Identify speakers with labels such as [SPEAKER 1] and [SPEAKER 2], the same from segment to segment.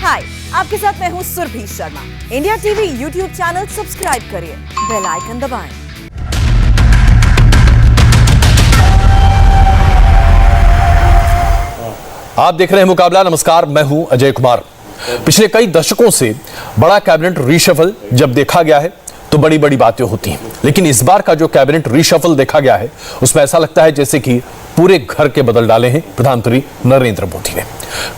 [SPEAKER 1] हाय, आपके साथ मैं हूँ Surbhi Sharma. India TV YouTube channel subscribe करिए, बेल आइकन दबाएं।
[SPEAKER 2] आप देख रहे हैं मुकाबला। नमस्कार, मैं हूं अजय कुमार। पिछले कई दशकों से बड़ा कैबिनेट रीशफल जब देखा गया है तो बड़ी बड़ी बातें होती हैं, लेकिन इस बार का जो कैबिनेट रीशफल देखा गया है उसमें ऐसा लगता है जैसे कि पूरे घर के बदल डाले हैं प्रधानमंत्री नरेंद्र मोदी ने।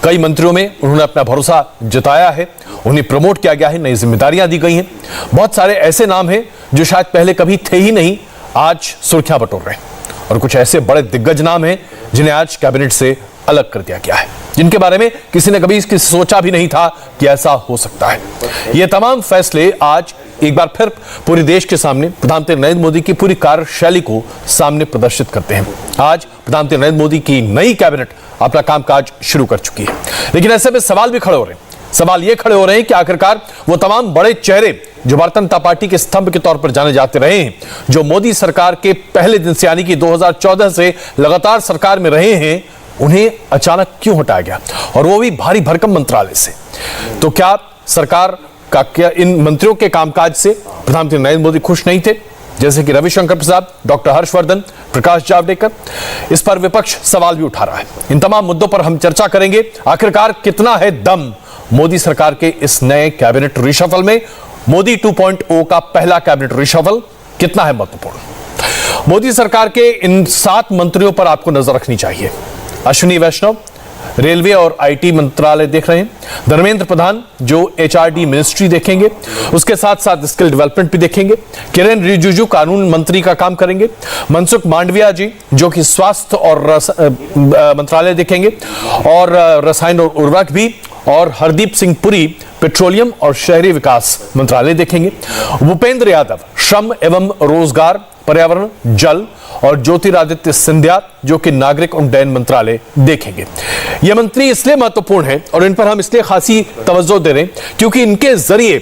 [SPEAKER 2] कई मंत्रियों में उन्होंने अपना भरोसा जताया है, उन्हें प्रमोट किया गया है, नई जिम्मेदारियां दी गई हैं। बहुत सारे ऐसे नाम हैं जो शायद पहले कभी थे ही नहीं, आज सुर्खियां बटोर रहे हैं, और कुछ ऐसे बड़े दिग्गज नाम हैं जिन्हें आज कैबिनेट से अलग कर दिया गया है, जिनके बारे में किसी ने कभी सोचा भी नहीं था कि ऐसा हो सकता है। ये तमाम फैसले आज एक बार फिर पूरे देश के सामने प्रधानमंत्री नरेंद्र मोदी की पूरी कार्यशैली को सामने प्रदर्शित करते हैं। आज प्रधानमंत्री नरेंद्र मोदी की नई कैबिनेट अपना कामकाज शुरू कर चुकी है, लेकिन ऐसे में सवाल भी खड़े हो रहे हैं। सवाल ये खड़े हो रहे हैं कि आखिरकार वो तमाम बड़े चेहरे जो भारतीय जनता पार्टी के स्तंभ के तौर पर जाने जाते रहे हैं, जो मोदी सरकार के पहले दिन से यानी कि 2014 से लगातार सरकार में रहे हैं, उन्हें अचानक क्यों हटाया गया, और वो भी भारी भरकम मंत्रालय से। तो क्या सरकार का इन मंत्रियों के कामकाज से प्रधानमंत्री नरेंद्र मोदी खुश नहीं थे, जैसे कि रविशंकर प्रसाद, डॉक्टर हर्षवर्धन, प्रकाश जावड़ेकर? इस पर विपक्ष सवाल भी उठा रहा है। इन तमाम मुद्दों पर हम चर्चा करेंगे। आखिरकार कितना है दम मोदी सरकार के इस नए कैबिनेट रिशफल में? मोदी 2.0 का पहला कैबिनेट रिशफल कितना है महत्वपूर्ण? मोदी सरकार के इन 7 मंत्रियों पर आपको नजर रखनी चाहिए। अश्विनी वैष्णव रेलवे और आईटी मंत्रालय देख रहे हैं, धर्मेंद्र प्रधान जो एचआरडी मिनिस्ट्री देखेंगे, उसके साथ साथ स्किल डेवलपमेंट भी देखेंगे, किरेन रिजिजू कानून मंत्री का काम करेंगे, मनसुख मांडविया जी जो कि स्वास्थ्य और मंत्रालय देखेंगे और रसायन और उर्वरक भी, और हरदीप सिंह पुरी पेट्रोलियम और शहरी विकास मंत्रालय देखेंगे, भूपेंद्र यादव श्रम एवं रोजगार, पर्यावरण, जल, और ज्योतिरादित्य सिंधिया जो कि नागरिक उड्डयन मंत्रालय देखेंगे। ये मंत्री इसलिए महत्वपूर्ण हैं और इन पर हम इसलिए खासी तवज्जो दे रहे हैं क्योंकि इनके जरिए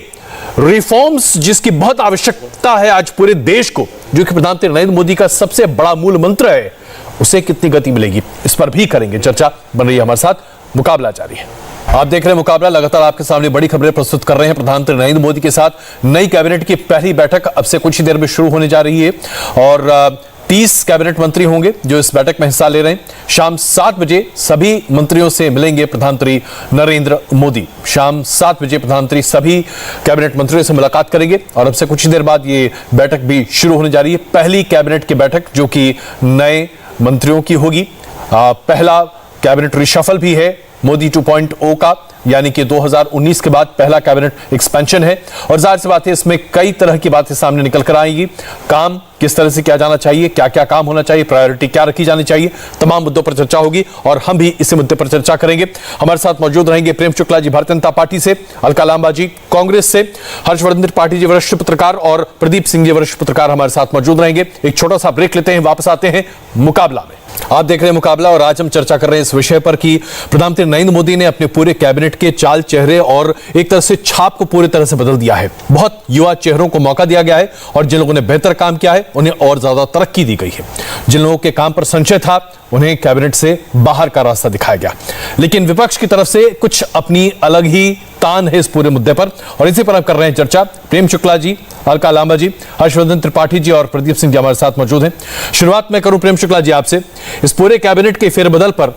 [SPEAKER 2] रिफॉर्म्स जिसकी बहुत आवश्यकता है आज पूरे देश को, जो कि प्रधानमंत्री नरेंद्र मोदी का सबसे बड़ा मूल मंत्र है, उसे कितनी गति मिलेगी, इस पर भी करेंगे चर्चा। बन रही है हमारे साथ, मुकाबला जारी है। आप देख रहे हैं मुकाबला। लगातार आपके सामने बड़ी खबरें प्रस्तुत कर रहे हैं। प्रधानमंत्री नरेंद्र मोदी के साथ नई कैबिनेट की पहली बैठक अब से कुछ ही देर में शुरू होने जा रही है और 30 कैबिनेट मंत्री होंगे जो इस बैठक में हिस्सा ले रहे हैं। शाम 7 बजे सभी मंत्रियों से मिलेंगे प्रधानमंत्री नरेंद्र मोदी। शाम 7 बजे प्रधानमंत्री सभी कैबिनेट मंत्रियों से मुलाकात करेंगे और अब से कुछ ही देर बाद ये बैठक भी शुरू होने जा रही है। पहली कैबिनेट की बैठक जो कि नए मंत्रियों की होगी। पहला कैबिनेट रिशफल भी है मोदी 2.0 का, यानी कि 2019 के बाद पहला कैबिनेट एक्सपेंशन है और जाहिर सी बात है इसमें कई तरह की बातें सामने निकल कर आएंगी। काम किस तरह से किया जाना चाहिए, क्या क्या काम होना चाहिए, प्रायोरिटी क्या रखी जानी चाहिए, तमाम मुद्दों पर चर्चा होगी और हम भी इसी मुद्दे पर चर्चा करेंगे। हमारे साथ मौजूद रहेंगे प्रेम शुक्ला जी भारतीय जनता पार्टी से, अलका लांबा जी कांग्रेस से, हर्षवर्धन त्रिपाठी जी वरिष्ठ पत्रकार और प्रदीप सिंह जी वरिष्ठ पत्रकार हमारे साथ मौजूद रहेंगे। एक छोटा सा ब्रेक लेते हैं, वापस आते हैं मुकाबला में। आप देख रहे हैं मुकाबला और आज हम चर्चा कर रहे हैं इस विषय पर कि प्रधानमंत्री नरेंद्र मोदी ने अपने पूरे कैबिनेट के चाल चेहरे और एक तरह से छाप को पूरी तरह से बदल दिया है। बहुत युवा चेहरों को मौका दिया गया है और जिन लोगों ने बेहतर काम किया है उन्हें और ज्यादा तरक्की दी गई है। जिन लोगों के काम पर संशय था उन्हें कैबिनेट से बाहर का रास्ता दिखाया गया, लेकिन विपक्ष की तरफ से कुछ अपनी अलग ही तान है इस पूरे मुद्दे पर और इसी पर हम कर रहे हैं चर्चा। प्रेम शुक्ला जी, अलका लांबा जी, हर्षवर्धन त्रिपाठी जी और प्रदीप सिंह जी हमारे साथ मौजूद हैं। शुरुआत में करूं प्रेम शुक्ला जी आपसे, इस पूरे कैबिनेट के फेरबदल पर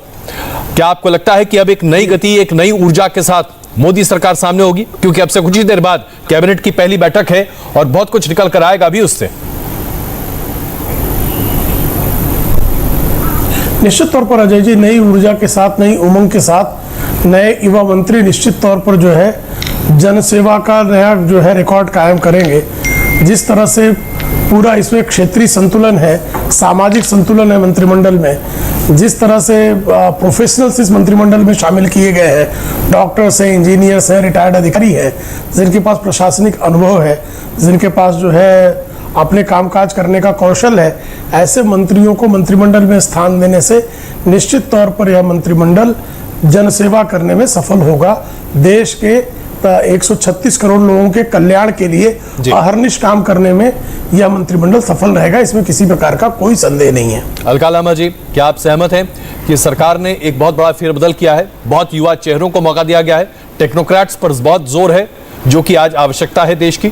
[SPEAKER 2] क्या आपको लगता है कि अब एक नई गति, एक नई ऊर्जा के साथ मोदी सरकार सामने होगी, क्योंकि अब से कुछ ही देर बाद कैबिनेट की पहली बैठक है और बहुत कुछ निकल कर आएगा भी उससे?
[SPEAKER 3] निश्चित तौर पर अजय जी, नई ऊर्जा के साथ, नई उमंग के साथ नए युवा मंत्री निश्चित तौर पर जो है जनसेवा का नया जो है रिकॉर्ड कायम करेंगे। जिस तरह से पूरा इसमें क्षेत्रीय संतुलन है, सामाजिक संतुलन है मंत्रिमंडल में, जिस तरह से प्रोफेशनल्स इस मंत्रिमंडल में शामिल किए गए हैं, डॉक्टर्स हैं, इंजीनियर्स हैं, रिटायर्ड अधिकारी हैं, जिनके पास प्रशासनिक अनुभव है, जिनके पास जो है अपने कामकाज करने का कौशल है, ऐसे मंत्रियों को मंत्रिमंडल में स्थान देने से निश्चित तौर पर यह मंत्रिमंडल जनसेवा करने में सफल होगा। देश के 136 करोड़ लोगों के कल्याण के लिए अहर्निश काम करने में यह मंत्रिमंडल सफल रहेगा, इसमें किसी प्रकार का कोई संदेह नहीं है।
[SPEAKER 2] अलका लामा जी, क्या आप सहमत हैं कि सरकार ने एक बहुत बड़ा फेरबदल किया है, बहुत युवा चेहरों को मौका दिया गया है, टेक्नोक्रेट्स पर बहुत जोर है, जो कि आज आवश्यकता है देश की?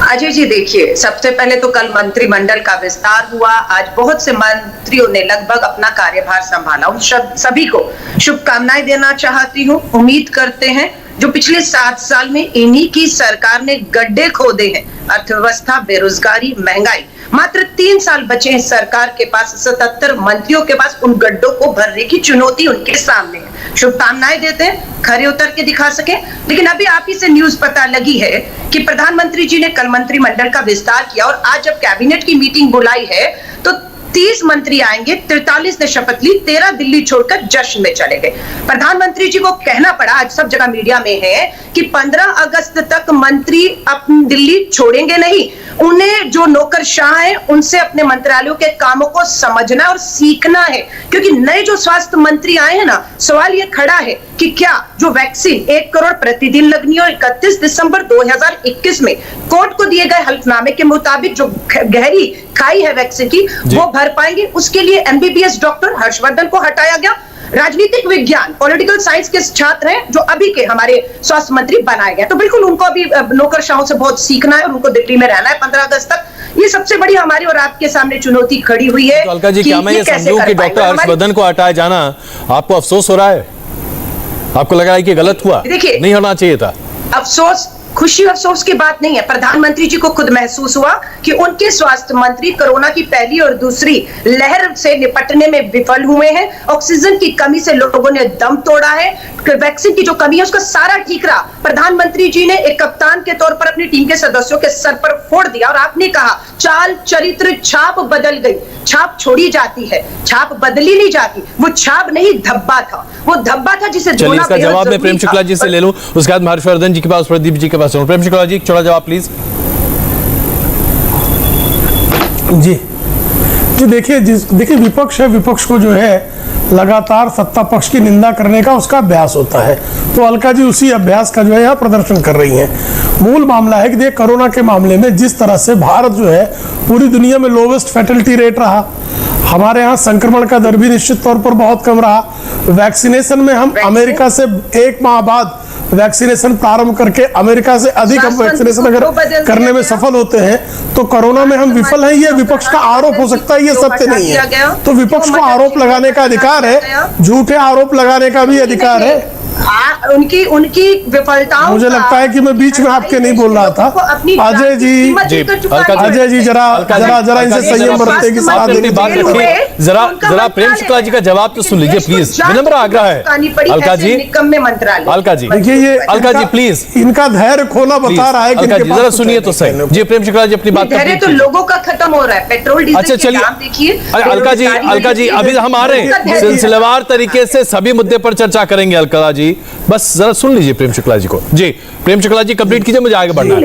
[SPEAKER 4] अजय जी देखिए, सबसे पहले तो कल मंत्रिमंडल का विस्तार हुआ। आज बहुत से मंत्रियों ने लगभग अपना कार्यभार संभाला। उन सभी को शुभकामनाएं देना चाहती हूँ। उम्मीद करते हैं जो पिछले 7 साल में इन्हीं की सरकार ने गड्ढे खोदे हैं, अर्थव्यवस्था, बेरोजगारी, महंगाई, मात्र 3 साल बचे हैं सरकार के पास, 77 मंत्रियों के पास उन गड्ढों को भरने की चुनौती उनके सामने है। शुभकामनाएं देते हैं, खरे उतर के दिखा सके। लेकिन अभी आप ही से न्यूज पता लगी है कि प्रधानमंत्री जी ने कल मंत्रिमंडल का विस्तार किया और आज जब कैबिनेट की मीटिंग बुलाई है तो 30 मंत्री आएंगे, 43 ने शपथ ली, 13 दिल्ली छोड़कर जश्न में चले गए। प्रधानमंत्री जी को कहना पड़ा, आज सब जगह मीडिया में है, कि 15 अगस्त तक मंत्री अपनी दिल्ली छोड़ेंगे नहीं। उन्हें जो नौकरशाह हैं उनसे अपने मंत्रालयों के कामों को समझना और सीखना है, क्योंकि नए जो स्वास्थ्य मंत्री आए हैं ना, सवाल ये खड़ा है कि क्या जो वैक्सीन 1 करोड़ प्रतिदिन लगनी है, 31 दिसंबर 2021 में कोर्ट को दिए गए हल्फनामे के मुताबिक जो गहरी खाई है वैक्सीन की, वो भर पाएंगे। उसके लिए एमबीबीएस डॉक्टर हर्षवर्धन को हटाया गया। राजनीतिक विज्ञान, पॉलिटिकल साइंस के छात्र हैं जो अभी के हमारे स्वास्थ्य मंत्री बनाए गए, तो बिल्कुल उनको अभी नौकरशाहों से बहुत सीखना है और उनको दिल्ली में रहना है 15 अगस्त तक। ये सबसे बड़ी हमारी और आपके सामने चुनौती खड़ी हुई है।
[SPEAKER 2] तो अलका जी, क्या मैं ये समझूं कि डॉक्टर हर्षवर्धन को हटाया जाना आपको अफसोस हो रहा है? आपको लग रहा है कि गलत हुआ,
[SPEAKER 4] देखिए
[SPEAKER 2] नहीं होना चाहिए था?
[SPEAKER 4] अफसोस, खुशी अफसोस की बात नहीं है। प्रधानमंत्री जी को खुद महसूस हुआ कि उनके स्वास्थ्य मंत्री कोरोना की पहली और दूसरी लहर से निपटने में विफल हुए हैं। ऑक्सीजन की कमी से लोगों ने दम तोड़ा है। वैक्सीन की जो कमी है उसका सारा ठीकरा प्रधानमंत्री जी ने एक कप्तान के तौर पर अपनी टीम के सदस्यों के सर पर फोड़ दिया और आपने कहा चाल, चरित्र, छाप बदल गई। छाप छोड़ी जाती है, छाप बदली नहीं जाती। वो छाप नहीं, धब्बा था। वो धब्बा था जिसे
[SPEAKER 2] चलिए, इसका जवाब मैं प्रेम शुक्ला जी से ले लूं, उसके बाद हर्षवर्धन जी के पास, प्रदीप जी के पास। प्रेम शुक्ला जी, छोटा जवाब प्लीज।
[SPEAKER 3] जी देखिए विपक्ष है, विपक्ष को जो है लगातार सत्ता पक्ष की निंदा करने का उसका अभ्यास होता है, तो अलका जी उसी अभ्यास का जो है यहाँ प्रदर्शन कर रही हैं। मूल मामला है कि देखिए कोरोना के मामले में जिस तरह से भारत जो है पूरी दुनिया में लोवेस्ट फैटलिटी रेट रहा, हमारे यहाँ संक्रमण का दर भी निश्चित तौर पर बहुत कम रहा। वैक्सीनेशन में हम अमेरिका से 1 माह बाद वैक्सीनेशन प्रारंभ करके अमेरिका से अधिक हम वैक्सीनेशन अगर करने में सफल होते हैं, तो कोरोना में हम विफल हैं। ये विपक्ष का आरोप हो सकता है, ये सत्य नहीं है। तो विपक्ष को आरोप लगाने का अधिकार है, झूठे आरोप लगाने का भी अधिकार है।
[SPEAKER 4] उनकी विफलताओं,
[SPEAKER 3] मुझे लगता है कि मैं बीच में आपके नहीं बोल रहा था। अजय जी, अजय जी जरा इनसे संयम बरतने की सलाह देनी चाहिए।
[SPEAKER 2] जरा प्रेम शुक्ला जी का जवाब तो सुन लीजिए प्लीज, विनम्र आग्रह है। अलका जी, अलका जी,
[SPEAKER 3] देखिए ये
[SPEAKER 2] अलका जी प्लीज,
[SPEAKER 3] इनका धैर्य खोना बता रहा है कि
[SPEAKER 2] जरा सुनिए तो सही। जी प्रेम शुक्ला जी अपनी बात
[SPEAKER 4] धैर्य तो लोगों का खत्म हो रहा है। पेट्रोल डीजल
[SPEAKER 2] अच्छा चलिए,
[SPEAKER 4] देखिए
[SPEAKER 2] अलका जी अभी हम आ रहे हैं, सिलसिलेवार तरीके से सभी मुद्दे पर चर्चा करेंगे। अलका जी बस जरा सुन लीजिए प्रेम शुक्ला जी को। जी प्रेम शुक्ला जी कंप्लीट कीजिए, मुझे आगे बढ़ना है।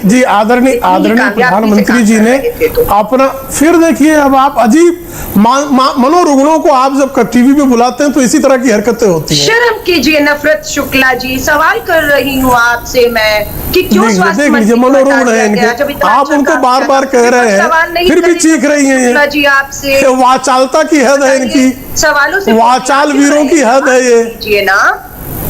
[SPEAKER 3] जी आदरणीय प्रधानमंत्री जी ने अपना, फिर देखिए अब आप अजीब मनोरुग्णों को आप जब टीवी पे बुलाते हैं तो इसी तरह की हरकतें होती हैं।
[SPEAKER 4] शर्म कीजिए नफरत शुक्ला जी, सवाल कर रही हूँ आपसे मैं कि क्यों
[SPEAKER 3] देख लीजिए मनोरुग्ण है इनके, आप उनको बार बार कह रहे हैं फिर भी चीख रही हैं
[SPEAKER 4] जी आपसे।
[SPEAKER 3] वाचालता की हद है इनकी,
[SPEAKER 4] सवालों से
[SPEAKER 3] वाचाल वीरों की हद है ये
[SPEAKER 4] ना।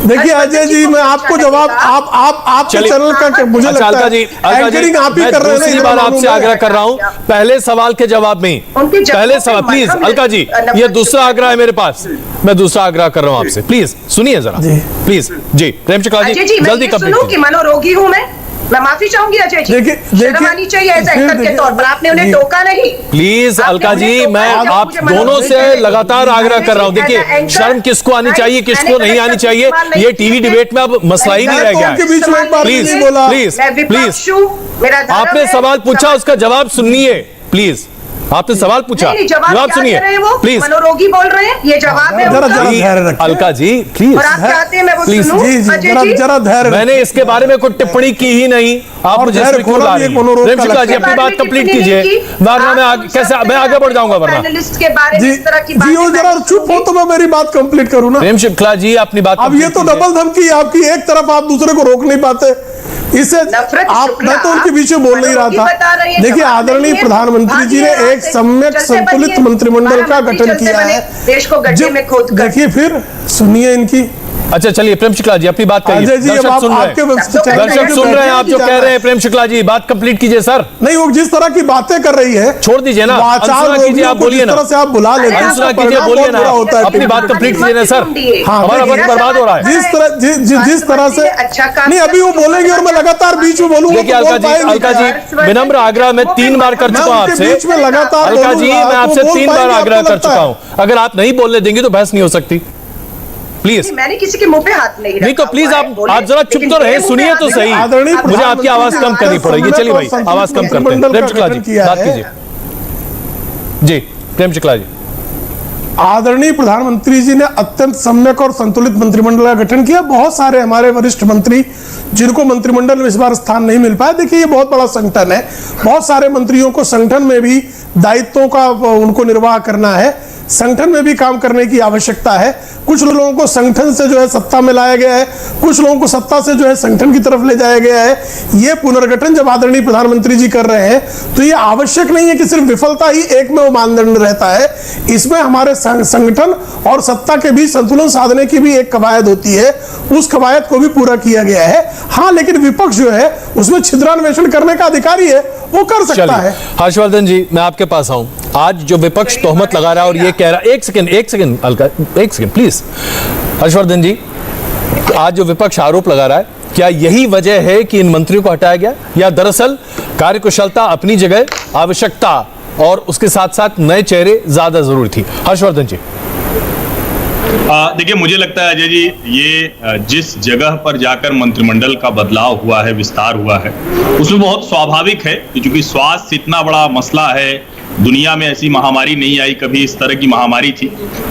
[SPEAKER 3] देखिए अजय जी, मैं आपको जवाब आपके चैनल का मुझे लगता है एंकरिंग आप ही कर रहे हैं।
[SPEAKER 2] दूसरी बार आपसे आग्रह कर रहा हूं, पहले सवाल के जवाब में, पहले सवाल प्लीज अलका जी, ये दूसरा आग्रह है मेरे पास, मैं दूसरा आग्रह कर रहा हूं आपसे, प्लीज सुनिए जरा प्लीज। जी प्रेम शुक्ला जी जल्दी कंप्लीट
[SPEAKER 4] कि मनोरोगी हूं मैं माफी चाहूंगी अजय जी, शर्म आनी चाहिए ऐसा एंकर के तौर पर, आपने उन्हें टोका नहीं।
[SPEAKER 2] प्लीज अलका जी, मैं आप दोनों से लगातार आग्रह कर रहा हूं, देखिए शर्म किसको आनी चाहिए किसको नहीं आनी चाहिए, ये टीवी डिबेट में अब मसला ही नहीं रह गया है। प्लीज प्लीज प्लीज, आपने सवाल पूछा उसका जवाब सुनिए प्लीज, आपने सवाल पूछा जवाब सुनिए प्लीज।
[SPEAKER 4] मनोरोगी बोल रहे हैं, ये जवाब है
[SPEAKER 2] अलका जी प्लीज,
[SPEAKER 4] और आप चाहते हैं मैं वो सुनूं?
[SPEAKER 3] जरा धैर्य।
[SPEAKER 2] मैंने इसके बारे में कोई टिप्पणी की ही नहीं, आप
[SPEAKER 3] और
[SPEAKER 2] मुझे
[SPEAKER 3] जहर
[SPEAKER 2] इसमें क्यों
[SPEAKER 3] खोला
[SPEAKER 2] ला
[SPEAKER 3] भी
[SPEAKER 2] रही
[SPEAKER 3] एक
[SPEAKER 2] हैं?
[SPEAKER 3] मनोरोग
[SPEAKER 2] प्रेम
[SPEAKER 3] का
[SPEAKER 2] शुक्ला जी
[SPEAKER 3] लक्षण
[SPEAKER 2] अपनी बात कंप्लीट कीजिए, वरना मैं आगे बढ़ जाऊंगा वरना।
[SPEAKER 4] पैनलिस्ट के बारे में
[SPEAKER 3] जी
[SPEAKER 4] इस तरह की
[SPEAKER 3] जी, वो
[SPEAKER 4] बातें
[SPEAKER 3] जरा
[SPEAKER 4] मैं
[SPEAKER 3] चुप हो तो मैं मेरी बात कंप्लीट करूं ना।
[SPEAKER 2] प्रेम शुक्ला जी अपनी बात
[SPEAKER 3] अब ये
[SPEAKER 2] complete
[SPEAKER 3] तो
[SPEAKER 2] कीजिए।
[SPEAKER 3] डबल धमकी आपकी, एक तरफ आप दूसरे को रोक नहीं पाते, इससे
[SPEAKER 4] नफरत
[SPEAKER 3] आप,
[SPEAKER 4] शुक्ला,
[SPEAKER 3] मैं तो उनके बीच में बोल नहीं रहा
[SPEAKER 4] मनोरोगी बता
[SPEAKER 3] था।
[SPEAKER 4] रही है,
[SPEAKER 3] देखिए
[SPEAKER 4] जवाब
[SPEAKER 3] आदरणीय
[SPEAKER 4] नहीं है,
[SPEAKER 3] प्रधानमंत्री जी ने
[SPEAKER 4] भागिए
[SPEAKER 3] एक
[SPEAKER 4] यहाँ से,
[SPEAKER 3] सम्यक
[SPEAKER 4] चलते
[SPEAKER 3] संतुलित
[SPEAKER 4] बनिए,
[SPEAKER 3] मंत्रिमंडल का
[SPEAKER 4] बारामती
[SPEAKER 3] गठन
[SPEAKER 4] चलते
[SPEAKER 3] किया
[SPEAKER 4] बने,
[SPEAKER 3] है।
[SPEAKER 4] देश को गड्ढे में खोद कर।
[SPEAKER 3] देखिए फिर सुनिए इनकी।
[SPEAKER 2] अच्छा चलिए प्रेम शुक्ला जी अपनी बात करिए।
[SPEAKER 3] अजय जी, अब
[SPEAKER 2] दर्शक
[SPEAKER 3] आप
[SPEAKER 2] सुन रहे
[SPEAKER 3] आपके
[SPEAKER 2] हैं,
[SPEAKER 3] वंश से चैनल
[SPEAKER 2] दर्शक
[SPEAKER 3] पे
[SPEAKER 2] सुन रहे हैं आप जो
[SPEAKER 3] बैठे
[SPEAKER 2] कह रहे हैं। प्रेम शुक्ला जी बात कंप्लीट कीजिए सर।
[SPEAKER 3] नहीं, वो जिस तरह की बातें कर रही है,
[SPEAKER 2] छोड़ दीजिए ना,
[SPEAKER 3] वाचाल
[SPEAKER 2] अनुसुना कीजिए,
[SPEAKER 3] रोगियों
[SPEAKER 2] आप
[SPEAKER 3] को
[SPEAKER 2] बोलिए
[SPEAKER 3] जिस
[SPEAKER 2] ना।
[SPEAKER 3] तरह से आप बुला लेते हैं,
[SPEAKER 2] अनुसुना
[SPEAKER 3] उसका
[SPEAKER 2] कीजिए,
[SPEAKER 3] परिणाम
[SPEAKER 2] बोलिए
[SPEAKER 3] बहुत
[SPEAKER 2] ना,
[SPEAKER 3] बुरा होता है।
[SPEAKER 2] अपनी बात कंप्लीट कीजिए ना सर।
[SPEAKER 3] हाँ,
[SPEAKER 2] हमारा वक्त बर्बाद हो रहा है।
[SPEAKER 3] जिस तरह से नहीं, अभी वो बोलेंगे और मैं लगातार बीच में बोलूंगा
[SPEAKER 2] देखिए अलका जी विनम्र आग्रह मैं 3 बार कर चुका हूं आपसे।
[SPEAKER 3] बीच में लगातार
[SPEAKER 2] अलका जी
[SPEAKER 3] बोलूंगा,
[SPEAKER 2] मैं
[SPEAKER 3] आप
[SPEAKER 2] आपसे
[SPEAKER 3] वो बोल
[SPEAKER 2] 3 बार
[SPEAKER 3] पाएंगे,
[SPEAKER 2] आग्रह
[SPEAKER 3] आपको
[SPEAKER 2] कर
[SPEAKER 3] लगता
[SPEAKER 2] चुका
[SPEAKER 3] है?
[SPEAKER 2] हूं। अगर आप नहीं बोलने देंगे तो बहस नहीं हो सकती। प्लीज
[SPEAKER 4] मैंने किसी के मुंह पे हाथ नहीं रखा
[SPEAKER 2] नहीं तो प्लीज
[SPEAKER 4] हुआ है,
[SPEAKER 2] आप
[SPEAKER 4] बोले,
[SPEAKER 2] आज जरा चुप
[SPEAKER 4] लेकिन
[SPEAKER 2] तो रहे,
[SPEAKER 4] मेरे मुंह पे
[SPEAKER 2] सुनिए
[SPEAKER 4] हाथ
[SPEAKER 2] तो
[SPEAKER 4] नहीं
[SPEAKER 2] सही।
[SPEAKER 4] रखा।
[SPEAKER 3] आदरणीय
[SPEAKER 2] मुझे आपकी आवाज कम करनी पड़ेगी। चलिए भाई आवाज कम करते हैं। प्रेम शुक्ला जी बात कीजिए। जी प्रेम शुक्ला जी।
[SPEAKER 3] आदरणीय प्रधानमंत्री जी ने अत्यंत सम्यक और संतुलित मंत्रिमंडल का गठन किया। बहुत सारे हमारे वरिष्ठ मंत्री जिनको मंत्रिमंडल में इस बार स्थान नहीं मिल पाया, देखिए ये बहुत बड़ा संगठन है। बहुत सारे मंत्रियों को संगठन में भी दायित्वों का उनको निर्वाह करना है, संगठन में भी काम करने की आवश्यकता है। कुछ लोगों को संगठन से जो है सत्ता में लाया गया है, कुछ लोगों को सत्ता से जो है संगठन की तरफ ले जाया गया है। ये पुनर्गठन जब आदरणीय प्रधानमंत्री जी कर रहे हैं तो ये आवश्यक नहीं है कि सिर्फ विफलता ही एक में वो मानदंड रहता है। इसमें हमारे संगठन और सत्ता के बीच संतुलन साधने की भी एक कवायद होती है, उस कवायद को भी पूरा किया गया है। हाँ, लेकिन विपक्ष जो है उसमें छिद्रान्वेषण करने का अधिकारी है, वो कर सकता है।
[SPEAKER 2] हर्षवर्धन जी मैं आपके पास आऊं। आज जो विपक्ष तोहमत लगा रहा है और ये कह रहा है, एक सेकंड अलका, एक सेकंड प्लीज। हर्षवर्धन जी, आज जो विपक्ष आरोप लगा रहा है, क्या यही वजह है कि इन मंत्रियों को हटाया गया, या दरअसल कार्यकुशलता अपनी जगह, आवश्यकता और उसके साथ साथ नए चेहरे ज्यादा जरूरी थी? हर्षवर्धन जी।
[SPEAKER 5] देखिए मुझे लगता है अजय जी, ये जिस जगह पर जाकर मंत्रिमंडल का बदलाव हुआ है, विस्तार हुआ है, उसमें बहुत स्वाभाविक है कि चूंकि स्वास्थ्य इतना बड़ा मसला है, दुनिया में ऐसी महामारी नहीं आई कभी, इस तरह की महामारी थी,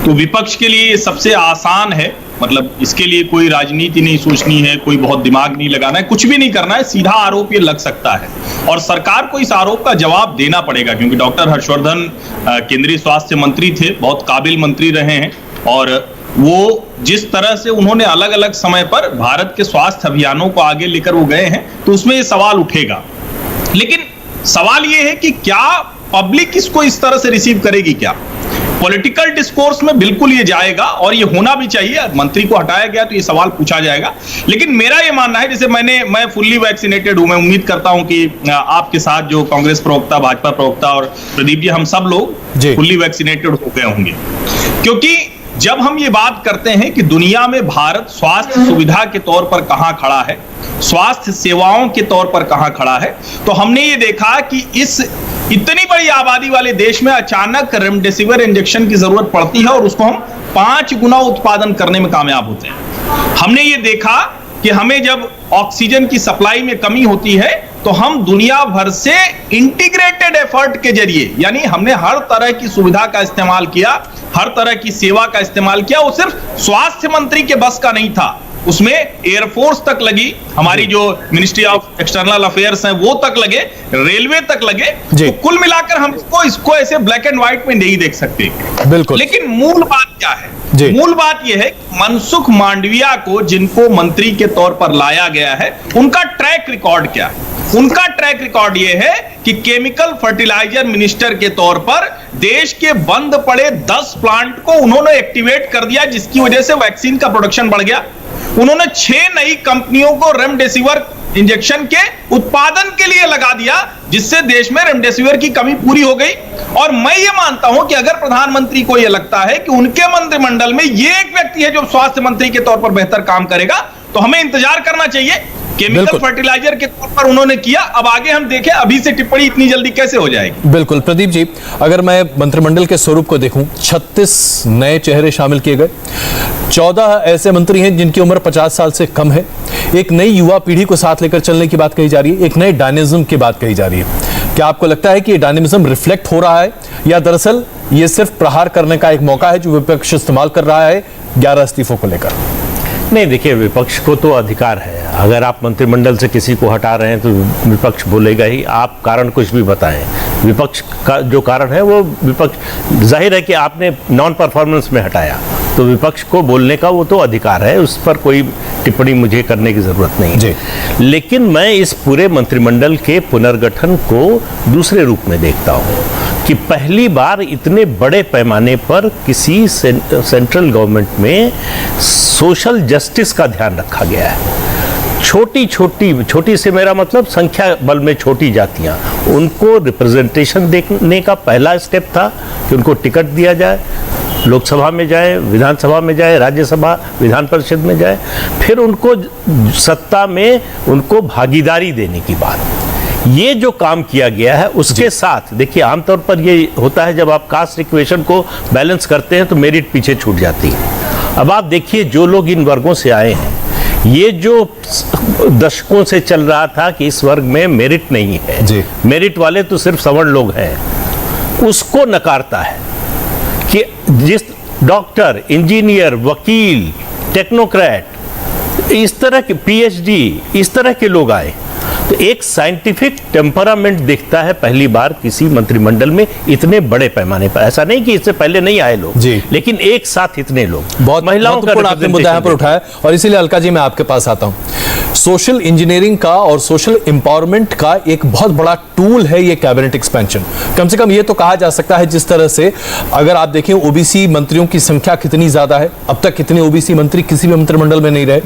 [SPEAKER 5] तो विपक्ष के लिए ये सबसे आसान है। मतलब इसके लिए कोई राजनीति नहीं सोचनी है, कोई बहुत दिमाग नहीं लगाना है, कुछ भी नहीं करना है, सीधा आरोप ये लग सकता है और सरकार को इस आरोप का जवाब देना पड़ेगा, क्योंकि डॉक्टर हर्षवर्धन केंद्रीय स्वास्थ्य मंत्री थे, बहुत काबिल मंत्री रहे हैं और वो जिस तरह से उन्होंने अलग अलग समय पर भारत के स्वास्थ्य अभियानों को आगे लेकर वो गए हैं, तो उसमें ये सवाल उठेगा। लेकिन सवाल ये है कि क्या पब्लिक इसको इस तरह से रिसीव करेगी? क्या पॉलिटिकल डिस्कोर्स में बिल्कुल ये जाएगा और ये होना भी चाहिए। मंत्री को हटाया गया तो ये सवाल पूछा जाएगा, लेकिन मेरा ये मानना है, जैसे मैं फुल्ली वैक्सीनेटेड हूं, मैं उम्मीद करता हूं कि आपके साथ जो कांग्रेस प्रवक्ता, भाजपा प्रवक्ता और प्रदीप जी, हम सब लोग फुल्ली वैक्सीनेटेड हो गए होंगे, क्योंकि जब हम ये बात करते हैं कि दुनिया में भारत स्वास्थ्य सुविधा के तौर पर कहां खड़ा है, स्वास्थ्य सेवाओं के तौर पर कहां खड़ा है, तो हमने ये देखा कि इस इतनी बड़ी आबादी वाले देश में अचानक रेमडेसिविर इंजेक्शन की जरूरत पड़ती है और उसको हम 5 गुना उत्पादन करने में कामयाब होते हैं। हमने ये देखा कि हमें जब ऑक्सीजन की सप्लाई में कमी होती है तो हम दुनिया भर से इंटीग्रेटेड एफर्ट के जरिए, यानी हमने हर तरह की सुविधा का इस्तेमाल किया, हर तरह की सेवा का इस्तेमाल किया। वो सिर्फ स्वास्थ्य मंत्री के बस का नहीं था, उसमें एयरफोर्स तक लगी, हमारी जो मिनिस्ट्री ऑफ एक्सटर्नल अफेयर्स है वो तक लगे, रेलवे तक लगे। तो कुल मिलाकर हम इसको ऐसे ब्लैक एंड व्हाइट में नहीं देख सकते।
[SPEAKER 2] बिल्कुल।
[SPEAKER 5] लेकिन मूल बात क्या है? मूल बात यह है कि मनसुख मांडविया को जिनको मंत्री के तौर पर लाया गया है, उनका ट्रैक रिकॉर्ड क्या है? उनका ट्रैक रिकॉर्ड यह है कि केमिकल फर्टिलाइजर मिनिस्टर के तौर पर देश के बंद पड़े 10 प्लांट को उन्होंने एक्टिवेट कर दिया, जिसकी वजह से वैक्सीन का प्रोडक्शन बढ़ गया। उन्होंने 6 नई कंपनियों को रेमडेसिविर इंजेक्शन के उत्पादन के लिए लगा दिया, जिससे देश में रेमडेसिविर की कमी पूरी हो गई। और मैं ये मानता हूं कि अगर प्रधानमंत्री को यह लगता है कि उनके मंत्रिमंडल में ये एक व्यक्ति है जो स्वास्थ्य मंत्री के तौर पर बेहतर काम करेगा, तो हमें इंतजार करना चाहिए। केमिकल फर्टिलाइजर के तौर पर उन्होंने किया, अब आगे हम देखें अभी से टिप्पणी इतनी जल्दी कैसे हो जाएगी।
[SPEAKER 2] बिल्कुल। प्रदीप जी, अगर मैं मंत्रिमंडल के स्वरूप को देखूं, 36 नए चेहरे शामिल किए गए, 14 ऐसे मंत्री हैं जिनकी उम्र 50 साल से कम है, एक नई युवा पीढ़ी को साथ लेकर चलने की बात कही जा रही है, एक नए डायनेमिज्म की बात कही जा रही है। क्या आपको लगता है कि ये डायनेमिज्म रिफ्लेक्ट हो रहा है, या दरअसल ये सिर्फ प्रहार करने का एक मौका है जो विपक्ष इस्तेमाल कर रहा है 11 इस्तीफों को लेकर?
[SPEAKER 6] नहीं, देखिए, विपक्ष को तो अधिकार है, अगर आप मंत्रिमंडल से किसी को हटा रहे हैं तो विपक्ष बोलेगा ही, आप कारण कुछ भी बताएं। विपक्ष का जो कारण है वो विपक्ष, जाहिर है कि आपने नॉन परफॉर्मेंस में हटाया तो विपक्ष को बोलने का वो तो अधिकार है, उस पर कोई टिप्पणी मुझे करने की जरूरत नहीं है। लेकिन मैं इस पूरे मंत्रिमंडल के पुनर्गठन को दूसरे रूप में देखता हूँ कि पहली बार इतने बड़े पैमाने पर किसी सेंट्रल गवर्नमेंट में सोशल जस्टिस का ध्यान रखा गया है। छोटी से मेरा मतलब संख्या बल में छोटी जातियां, उनको रिप्रेजेंटेशन देने का पहला स्टेप था कि उनको टिकट दिया जाए, लोकसभा में जाए, विधानसभा में जाए, राज्यसभा विधान परिषद में जाए, फिर उनको सत्ता में उनको भागीदारी देने की बात। ये जो काम किया गया है उसके साथ देखिए, आमतौर पर ये होता है जब आप कास्ट इक्वेशन को बैलेंस करते हैं तो मेरिट पीछे छूट जाती है। अब आप देखिए, जो लोग इन वर्गों से आए हैं, ये जो दशकों से चल रहा था कि इस वर्ग में मेरिट नहीं है, मेरिट वाले तो सिर्फ सवर्ण लोग हैं, उसको नकारता है कि जिस डॉक्टर, इंजीनियर, वकील, टेक्नोक्रेट, इस तरह के पीएचडी, इस तरह के लोग आए तो एक साइंटिफिक टेम्परामेंट दिखता है पहली बार किसी मंत्रिमंडल में इतने बड़े पैमाने पर। ऐसा नहीं कि इससे पहले नहीं आए लोग, लेकिन एक साथ इतने लोग।
[SPEAKER 2] बहुत महिलाओं का आपने मुद्दा यहाँ पर उठाया और इसीलिए अलका जी मैं आपके पास आता हूँ। सोशल इंजीनियरिंग का और सोशल एम्पावरमेंट का एक बहुत बड़ा टूल है ये कैबिनेट एक्सपेंशन। कम से कम ये तो कहा जा सकता है, जिस तरह से अगर आप देखें ओबीसी मंत्रियों की संख्या कितनी ज्यादा है, अब तक कितने ओबीसी मंत्री किसी भी मंत्रिमंडल में नहीं रहे।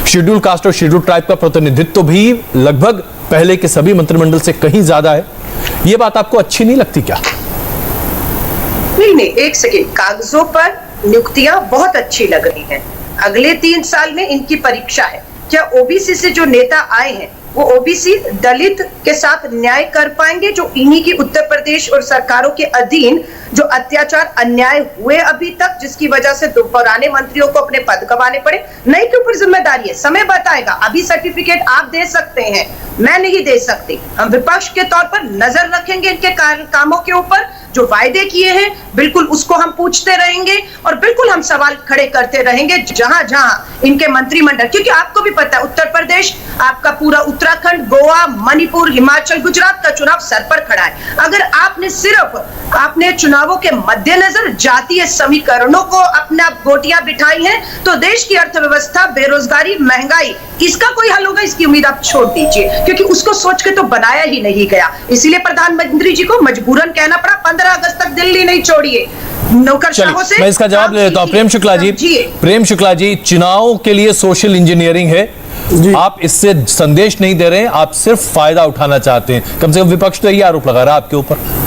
[SPEAKER 2] शेड्यूल कास्ट और शेड्यूल ट्राइब का प्रतिनिधित्व भी लगभग पहले के सभी मंत्रिमंडल से कहीं ज्यादा है। ये बात आपको अच्छी नहीं लगती क्या?
[SPEAKER 4] नहीं, एक सेकेंड, कागजों पर नियुक्तियां बहुत अच्छी लग रही हैं। अगले 3 साल में इनकी परीक्षा है। क्या ओबीसी से जो नेता आए हैं वो ओबीसी दलित के साथ न्याय कर पाएंगे, जो इन्हीं की उत्तर प्रदेश और सरकारों के अधीन जो अत्याचार अन्याय हुए अभी तक, जिसकी वजह से पुराने मंत्रियों को अपने पद गंवाने पड़े? नए के ऊपर जिम्मेदारी है, समय बताएगा। अभी सर्टिफिकेट आप दे सकते हैं, मैं नहीं दे सकती। हम विपक्ष के तौर पर नजर रखेंगे इनके कामों के ऊपर, जो वायदे किए हैं बिल्कुल उसको हम पूछते रहेंगे और बिल्कुल हम सवाल खड़े करते रहेंगे जहां जहां इनके मंत्रिमंडल, क्योंकि आपको भी पता है उत्तर प्रदेश, आपका पूरा उत्तराखंड, गोवा, मणिपुर, हिमाचल, गुजरात का चुनाव सर पर खड़ा है। अगर आपने चुनावों के मद्देनजर जातीय समीकरणों को अपना गोटियां बिठाई हैं तो देश की अर्थव्यवस्था, बेरोजगारी, महंगाई, इसका कोई हल होगा इसकी उम्मीद आप छोड़ दीजिए, क्योंकि उसको सोच के तो बनाया ही नहीं गया। इसीलिए प्रधानमंत्री जी को मजबूरन कहना पड़ा 15 अगस्त तक दिल्ली नहीं छोड़िए। नौकरशाहों से
[SPEAKER 2] मैं इसका जवाब ले लेता हूं। प्रेम शुक्ला जी, चुनाव के लिए सोशल इंजीनियरिंग है, आप इससे संदेश नहीं दे रहे हैं, आप सिर्फ फायदा उठाना चाहते हैं। कम से कम विपक्ष तो यही आरोप लगा रहा है आपके ऊपर।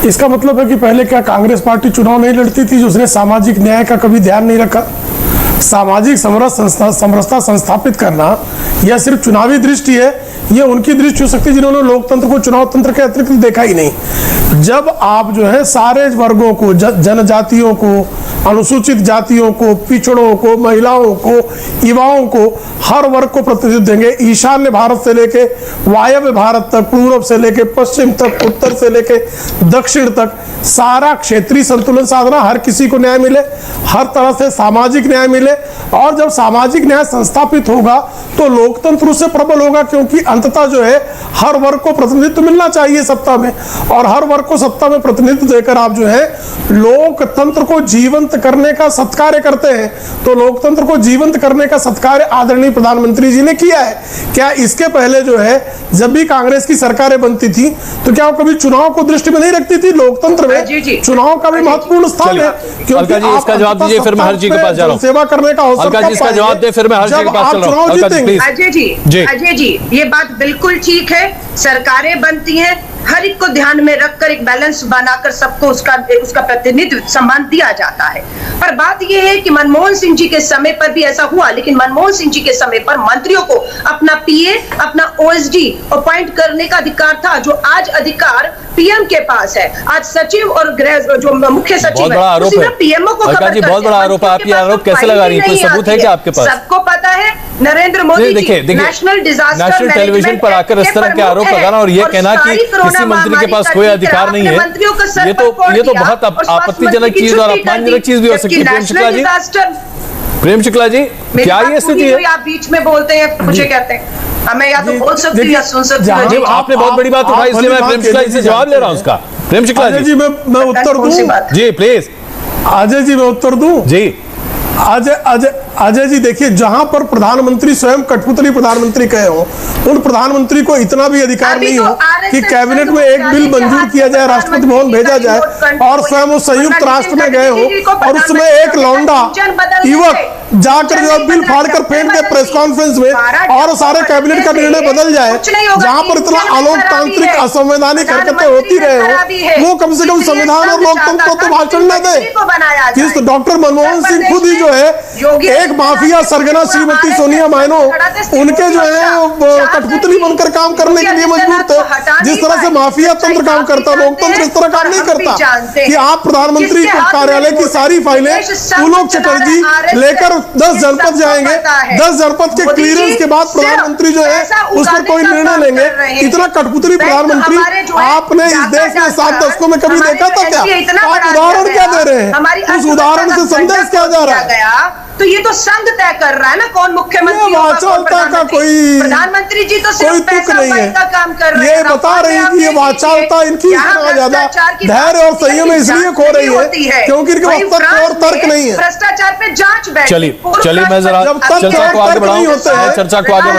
[SPEAKER 3] इसका मतलब है कि पहले क्या कांग्रेस पार्टी चुनाव नहीं लड़ती थी, जो उसने सामाजिक न्याय का कभी ध्यान नहीं रखा? सामाजिक समरसता संस्थापित करना यह सिर्फ चुनावी दृष्टि है, यह उनकी दृष्टि हो सकती है जिन्होंने लोकतंत्र को चुनाव तंत्र के अतिरिक्त देखा ही नहीं। जब आप जो है सारे वर्गों को, जनजातियों को, अनुसूचित जातियों को, पिछड़ों को, महिलाओं को, युवाओं को, हर वर्ग को प्रतिनिधित्व देंगे, ईशान्य भारत से लेके वायव्य भारत तक, पूर्व से लेके पश्चिम तक, उत्तर से लेके दक्षिण तक, सारा क्षेत्रीय संतुलन साधना, हर किसी को न्याय मिले, हर तरह से सामाजिक न्याय मिले। और जब सामाजिक न्याय संस्थापित होगा तो लोकतंत्र उससे प्रबल होगा, क्योंकि अंततः जो है हर वर्ग को प्रतिनिधित्व मिलना चाहिए सत्ता में, और हर वर्ग को सत्ता में प्रतिनिधित्व देकर आप जो है लोकतंत्र को जीवंत करने का सत्कार्य करते हैं। तो लोकतंत्र को जीवंत करने का सत्कार्य आदरणीय प्रधानमंत्री जी ने किया है। क्या इसके पहले जो है जब भी कांग्रेस की सरकारें बनती थी तो क्या वो कभी चुनाव को दृष्टि में नहीं रखती थी? लोकतंत्र में चुनाव का भी महत्वपूर्ण स्थान है।
[SPEAKER 2] क्योंकि इसका जवाब दीजिए, फिर मैं हर जी के पास जा रहा हूं।
[SPEAKER 3] सेवा करने का अवसर
[SPEAKER 2] इसका जवाब दे, फिर मैं हर जी के पास चल रहा हूं।
[SPEAKER 4] अजय जी, ये बात बिल्कुल ठीक है। सरकारें बनती हैं, हर एक को ध्यान में रखकर एक बैलेंस बनाकर सबको उसका प्रतिनिधित्व सम्मान दिया जाता है। पर बात यह है कि मनमोहन सिंह जी के समय पर भी ऐसा हुआ, लेकिन मनमोहन सिंह जी के समय पर मंत्रियों को अपना पीए, अपना ओएसडी अपॉइंट करने का अधिकार था, जो आज अधिकार पीएम के पास है। आज सचिव और गृह जो मुख्य सचिव है, पीएमओ को
[SPEAKER 2] बहुत बड़ा आरोप है। आप ये आरोप कैसे लगा रही है? कोई सबूत है क्या आपके पास?
[SPEAKER 4] सबको पता है नरेंद्र मोदी जी
[SPEAKER 2] देखिए
[SPEAKER 4] नेशनल डिजास्टर
[SPEAKER 2] नेशनल टेलीविजन पर आकर इस तरह के आरोप लगाना और ये कहना कि किसी मंत्री के पास कोई अधिकार नहीं है, ये तो बहुत आपत्तिजनक चीज और अपमानजनक चीज भी हो सकती है। प्रेम शुक्ला जी, क्या ये स्थिति है?
[SPEAKER 4] आप बीच में बोलते हैं, मुझे कहते हैं हमें या तो बोल सकती है या सुन सकती है।
[SPEAKER 2] आपने बहुत बड़ी बात उठाई, इसलिए मैं प्रेम शुक्ला जी से जवाब ले रहा हूं उसका। प्रेम शुक्ला जी,
[SPEAKER 3] मैं उत्तर दूं
[SPEAKER 2] जी प्लीज।
[SPEAKER 3] अजय जी मैं उत्तर दूं
[SPEAKER 2] जी।
[SPEAKER 3] अजय जी देखिए, जहां पर प्रधानमंत्री स्वयं कठपुतली प्रधानमंत्री कहे हो, उन प्रधानमंत्री को इतना भी अधिकार नहीं हो कि कैबिनेट में एक बिल मंजूर किया जाए, राष्ट्रपति भवन भेजा जाए और स्वयं वो संयुक्त राष्ट्र में गए हो और उसमें एक लौंडा युवक जाकर जो बिल फाड़कर फेंक दे प्रेस कॉन्फ्रेंस में और सारे कैबिनेट का निर्णय बदल जाए। जहां पर इतना अलोकतांत्रिक असंवैधानिक हरकतें होती रहे हो, वो कम से कम संविधान और लोकतंत्र को तो भाषण न दे। डॉक्टर मनमोहन सिंह खुद ही जो है एक माफिया सरगना श्रीमती सोनिया मायनो उनके जो है कठपुतली बनकर काम करने के लिए मजबूर थे। जिस तरह से माफिया तंत्र काम करता, लोकतंत्र इस तरह काम नहीं करता कि आप प्रधानमंत्री कार्यालय की सारी फाइलें पुलक चटर्जी लेकर 10 जनपद जाएंगे, 10 जनपद के क्लियरेंस के बाद प्रधानमंत्री जो है उस पर कोई निर्णय लेंगे। इतना कठपुतली प्रधानमंत्री आपने इस देश में 7 दशकों में कभी देखा था क्या? आप उदाहरण क्या दे रहे हैं? उस उदाहरण से संदेश क्या जा रहा है?
[SPEAKER 4] तो ये तो संघ तय कर रहा है ना कौन मुख्यमंत्री
[SPEAKER 3] का कोई
[SPEAKER 4] प्रधानमंत्री जी तो सिर्फ पैसा का काम कर रहे हैं।
[SPEAKER 3] ये बता रही है कि ये वाचालता इनकी इतना ज्यादा धैर्य और संयम इसलिए खो रही है क्योंकि इनके पास और तर्क नहीं है।
[SPEAKER 4] भ्रष्टाचार पे जांच बैठ।
[SPEAKER 2] चलिए मैं जरा चर्चा को आगे बढ़ाऊं।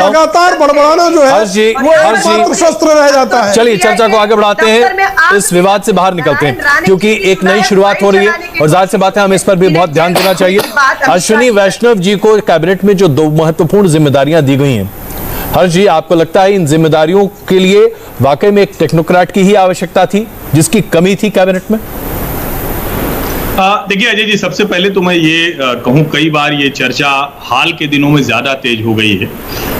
[SPEAKER 3] लगातार बड़बड़ाना जो है वो शस्त्र रह जाता है।
[SPEAKER 2] चलिए चर्चा को आगे बढ़ाते हैं, इस विवाद से बाहर निकलते हैं क्योंकि एक नई शुरुआत हो रही है और जाहिर सी बात है हम इस पर भी बहुत ध्यान देना चाहिए। अश्विनी वैष्णव जी को कैबिनेट में जो 2 महत्वपूर्ण जिम्मेदारियां दी गई हैं, हर्ष जी आपको लगता है इन जिम्मेदारियों के लिए वाकई में एक टेक्नोक्रेट की ही आवश्यकता थी जिसकी कमी थी कैबिनेट में?
[SPEAKER 5] देखिए अजय जी, सबसे पहले तो मैं ये कहूं, कई बार ये चर्चा हाल के दिनों में ज्यादा तेज हो गई है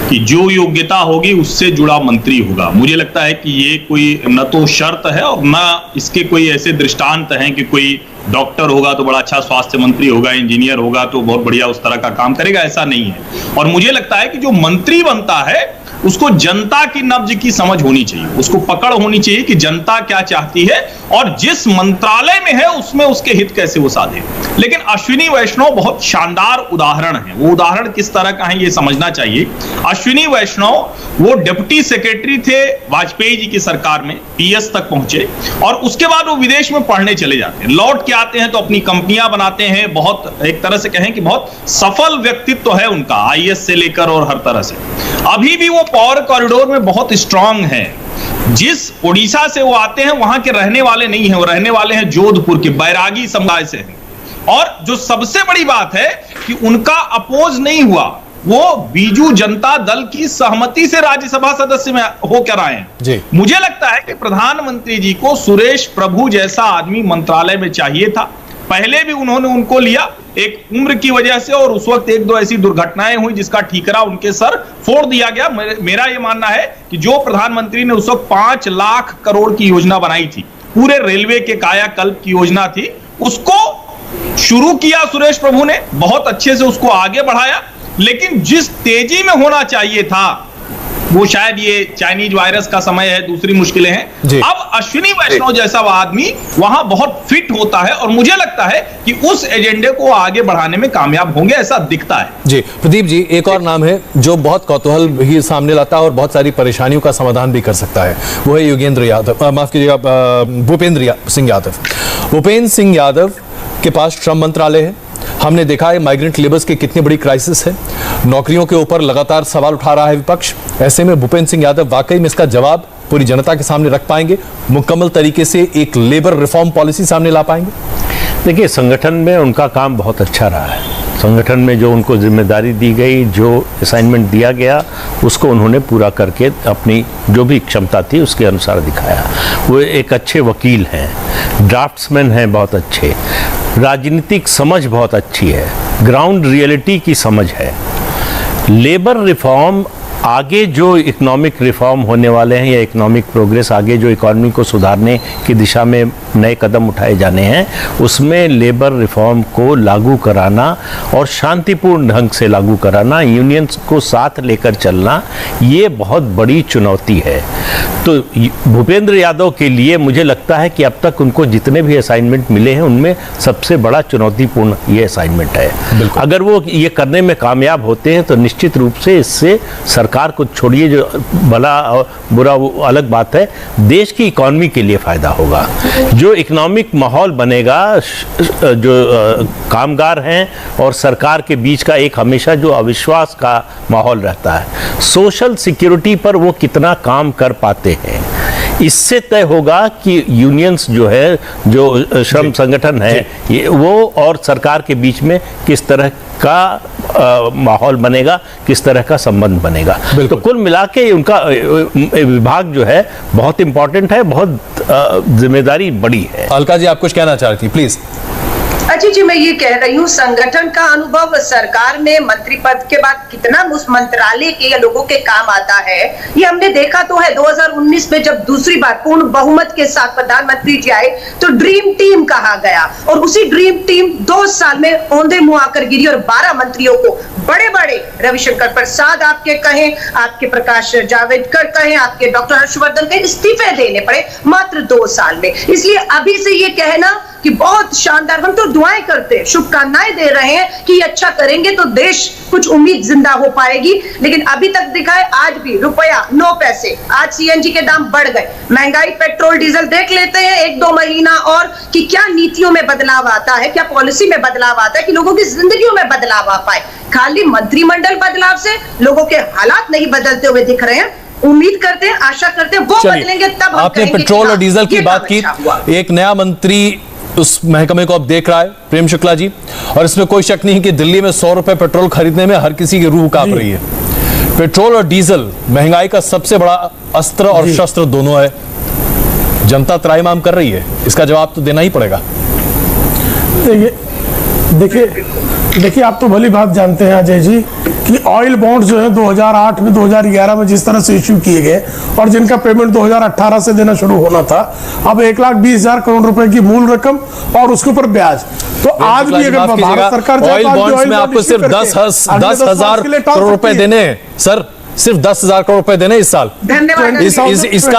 [SPEAKER 5] कि जो योग्यता होगी उससे जुड़ा मंत्री होगा। मुझे लगता है कि ये कोई न तो शर्त है और न इसके कोई ऐसे दृष्टांत हैं कि कोई डॉक्टर होगा तो बड़ा अच्छा स्वास्थ्य मंत्री होगा, इंजीनियर होगा तो बहुत बढ़िया उस तरह का काम करेगा, ऐसा नहीं है। और मुझे लगता है कि जो मंत्री बनता है उसको जनता की नब्ज की समझ होनी चाहिए, उसको पकड़ होनी चाहिए कि जनता क्या चाहती है और जिस मंत्रालय में है उसमें उसके हित कैसे वो साधे। लेकिन अश्विनी वैष्णव बहुत शानदार उदाहरण है। वो उदाहरण किस तरह का है ये समझना चाहिए। अश्विनी वैष्णव वो डिप्टी सेक्रेटरी थे वाजपेयी जी की सरकार में, पीएस तक पहुंचे और उसके बाद वो विदेश में पढ़ने चले जाते हैं, लौट के आते हैं तो अपनी कंपनियां बनाते हैं। बहुत एक तरह से कहें कि बहुत सफल व्यक्तित्व है उनका, आईएएस से लेकर और हर तरह से। अभी भी वो पावर कॉरिडोर में बहुत स्ट्रांग है। जिस उड़ीसा से वो आते हैं वहां के रहने वाले नहीं है, वो रहने वाले हैं जोधपुर के बैरागी समुदाय से हैं। और जो सबसे बड़ी बात है कि उनका अपोज नहीं हुआ, वो बीजू जनता दल की सहमति से राज्यसभा सदस्य में होकर आए हैं। मुझे लगता है कि प्रधानमंत्री जी को सुरेश प्रभु जैसा आदमी मंत्रालय में चाहिए था। पहले भी उन्होंने उनको लिया एक उम्र की वजह से और उस वक्त 1-2 ऐसी दुर्घटनाएं हुई जिसका ठीकरा उनके सर फोड़ दिया गया। मेरा यह मानना है कि जो प्रधानमंत्री ने उस वक्त 5 लाख करोड़ की योजना बनाई थी, पूरे रेलवे के कायाकल्प की योजना थी, उसको शुरू किया सुरेश प्रभु ने, बहुत अच्छे से उसको आगे बढ़ाया। लेकिन जिस तेजी में होना चाहिए था, वो शायद ये चाइनीज वायरस का समय है, दूसरी मुश्किलें हैं। अब अश्विनी वैष्णव जैसा आदमी वहां बहुत फिट होता है और मुझे लगता है कि उस एजेंडे को आगे बढ़ाने में कामयाब होंगे, ऐसा दिखता है।
[SPEAKER 2] जी प्रदीप जी, एक और नाम है जो बहुत कौतूहल भी सामने लाता है और बहुत सारी परेशानियों का समाधान भी कर सकता है, वो है योगेंद्र यादव, माफ कीजिएगा भूपेंद्र सिंह यादव। भूपेंद्र सिंह यादव के पास श्रम मंत्रालय है। हमने देखा है माइग्रेंट लेबर्स की कितनी बड़ी क्राइसिस है, नौकरियों के ऊपर लगातार सवाल उठा रहा है विपक्ष। ऐसे में भूपेंद्र सिंह यादव वाकई में इसका जवाब पूरी जनता के सामने रख पाएंगे, मुकम्मल तरीके से एक लेबर रिफॉर्म पॉलिसी सामने ला पाएंगे?
[SPEAKER 6] देखिए, संगठन में उनका काम बहुत अच्छा रहा है। संगठन में जो उनको जिम्मेदारी दी गई, जो असाइनमेंट दिया गया, उसको उन्होंने पूरा करके अपनी जो भी क्षमता थी उसके अनुसार दिखाया। वो एक अच्छे वकील हैं, ड्राफ्ट्समैन हैं बहुत अच्छे, राजनीतिक समझ बहुत अच्छी है, ग्राउंड रियलिटी की समझ है। लेबर रिफॉर्म आगे जो इकोनॉमिक रिफॉर्म होने वाले हैं या इकोनॉमिक प्रोग्रेस, आगे जो इकोनॉमी को सुधारने की दिशा में नए कदम उठाए जाने हैं, उसमें लेबर रिफॉर्म को लागू कराना और शांतिपूर्ण ढंग से लागू कराना, यूनियंस को साथ लेकर चलना, ये बहुत बड़ी चुनौती है। तो भूपेंद्र यादव के लिए मुझे लगता है कि अब तक उनको जितने भी असाइनमेंट मिले हैं उनमें सबसे बड़ा चुनौतीपूर्ण ये असाइनमेंट है। अगर वो ये करने में कामयाब होते हैं तो निश्चित रूप से इससे सरकार को छोड़िए, जो भला और बुरा वो अलग बात है, देश की इकोनॉमी के लिए फायदा होगा। जो इकोनॉमिक माहौल बनेगा, जो कामगार हैं और सरकार के बीच का एक हमेशा जो अविश्वास का माहौल रहता है, सोशल सिक्योरिटी पर वो कितना काम कर पाते हैं, इससे तय होगा कि यूनियंस जो है, जो श्रम संगठन है, ये वो और सरकार के बीच में किस तरह का माहौल बनेगा, किस तरह का संबंध बनेगा। तो कुल मिला के उनका विभाग जो है बहुत इंपॉर्टेंट है, बहुत जिम्मेदारी बड़ी है।
[SPEAKER 2] अलका जी, आप कुछ कहना चाह रही थी, प्लीज।
[SPEAKER 4] अजय जी, मैं ये कह रही हूँ, संगठन का अनुभव सरकार में मंत्री पद के बाद कितना उस मंत्रालय के या लोगों के काम आता है, ये हमने देखा तो है। 2019 में जब दूसरी बार पूर्ण बहुमत के साथ प्रधानमंत्री जी आए तो ड्रीम टीम कहा गया, और उसी ड्रीम टीम 2 साल में औंधे मुंह आकर गिरी और 12 मंत्रियों को, बड़े बड़े रविशंकर प्रसाद आपके कहें, आपके प्रकाश जावड़ेकर कहें, आपके डॉक्टर हर्षवर्धन कहें, इस्तीफे देने पड़े मात्र 2 साल में। इसलिए अभी से ये कहना कि बहुत शानदार, हम तो दुआएं करते हैं, शुभकामनाएं दे रहे हैं कि अच्छा करेंगे तो देश कुछ उम्मीद जिंदा हो पाएगी, लेकिन अभी तक दिखा है आज भी रुपया 9 पैसे। आज सीएनजी के दाम बढ़ गए, महंगाई, पेट्रोल डीजल, देख लेते हैं 1-2 महीना और कि क्या नीतियों में बदलाव आता है, क्या पॉलिसी में बदलाव आता है कि लोगों की जिंदगियों में बदलाव आ पाए। खाली मंत्रिमंडल बदलाव से लोगों के हालात नहीं बदलते हुए दिख रहे हैं। उम्मीद करते हैं, आशा करते हैं वो बदलेंगे, तब
[SPEAKER 2] आपने पेट्रोल और डीजल की बात की, एक नया मंत्री उस महकमे को अब देख रहा है, प्रेम शुक्ला जी, और इसमें कोई शक नहीं कि दिल्ली में 100 रुपए पेट्रोल खरीदने में हर किसी की रूह कांप रही है। पेट्रोल और डीजल महंगाई का सबसे बड़ा अस्त्र और शस्त्र दोनों है। जनता त्राहिमाम कर रही है, इसका जवाब तो देना ही पड़ेगा।
[SPEAKER 3] देखिए आप तो भली बात जानते हैं अजय जी कि ऑयल बॉन्ड जो है 2008 में 2011 में जिस तरह से इश्यू किए गए और जिनका पेमेंट 2018 से देना शुरू होना था, अब 1,20,000 करोड़ रुपए की मूल रकम और उसके ऊपर ब्याज। तो आज भी अगर भारत सरकार
[SPEAKER 2] ऑयल बॉन्ड्स में आपको सिर्फ 10,000 करोड़ रुपए देने हैं सर, सिर्फ 10,000 करोड़ रुपए देने इस साल।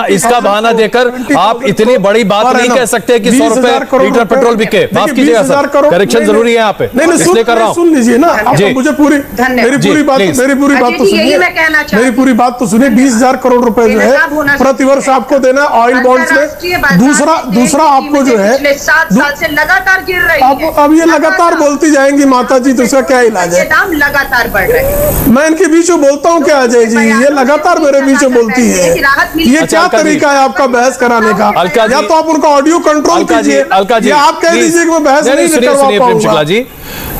[SPEAKER 2] इसका बहाना देकर आप इतनी बड़ी बात नहीं कह सकते कि 100 रुपए लीटर पेट्रोल बिके। माफ कीजिएगा सर, करेक्शन जरूरी है यहाँ पे, इसलिए कर रहा हूँ।
[SPEAKER 3] सुन लीजिए ना, मुझे मेरी पूरी बात तो सुनिए। 20,000 करोड़ रुपए जो है प्रतिवर्ष आपको देना है ऑयल बॉन्ड्स में। दूसरा आपको जो है
[SPEAKER 4] 7 साल से लगातार गिर रही है।
[SPEAKER 3] अब ये लगातार बोलती जाएंगी माता जी, तो इसका क्या इलाज है?
[SPEAKER 4] दाम लगातार बढ़ रहे हैं।
[SPEAKER 3] मैं इनके बीच में बोलता हूँ क्या अजय जी, ये लगातार मेरे बीच में बोलती है। ये क्या तरीका है आपका बहस कराने का? या तो आप उनका ऑडियो कंट्रोल कीजिए, या आप कह दीजिए कि मैं बहस नहीं करवा पाऊंगा।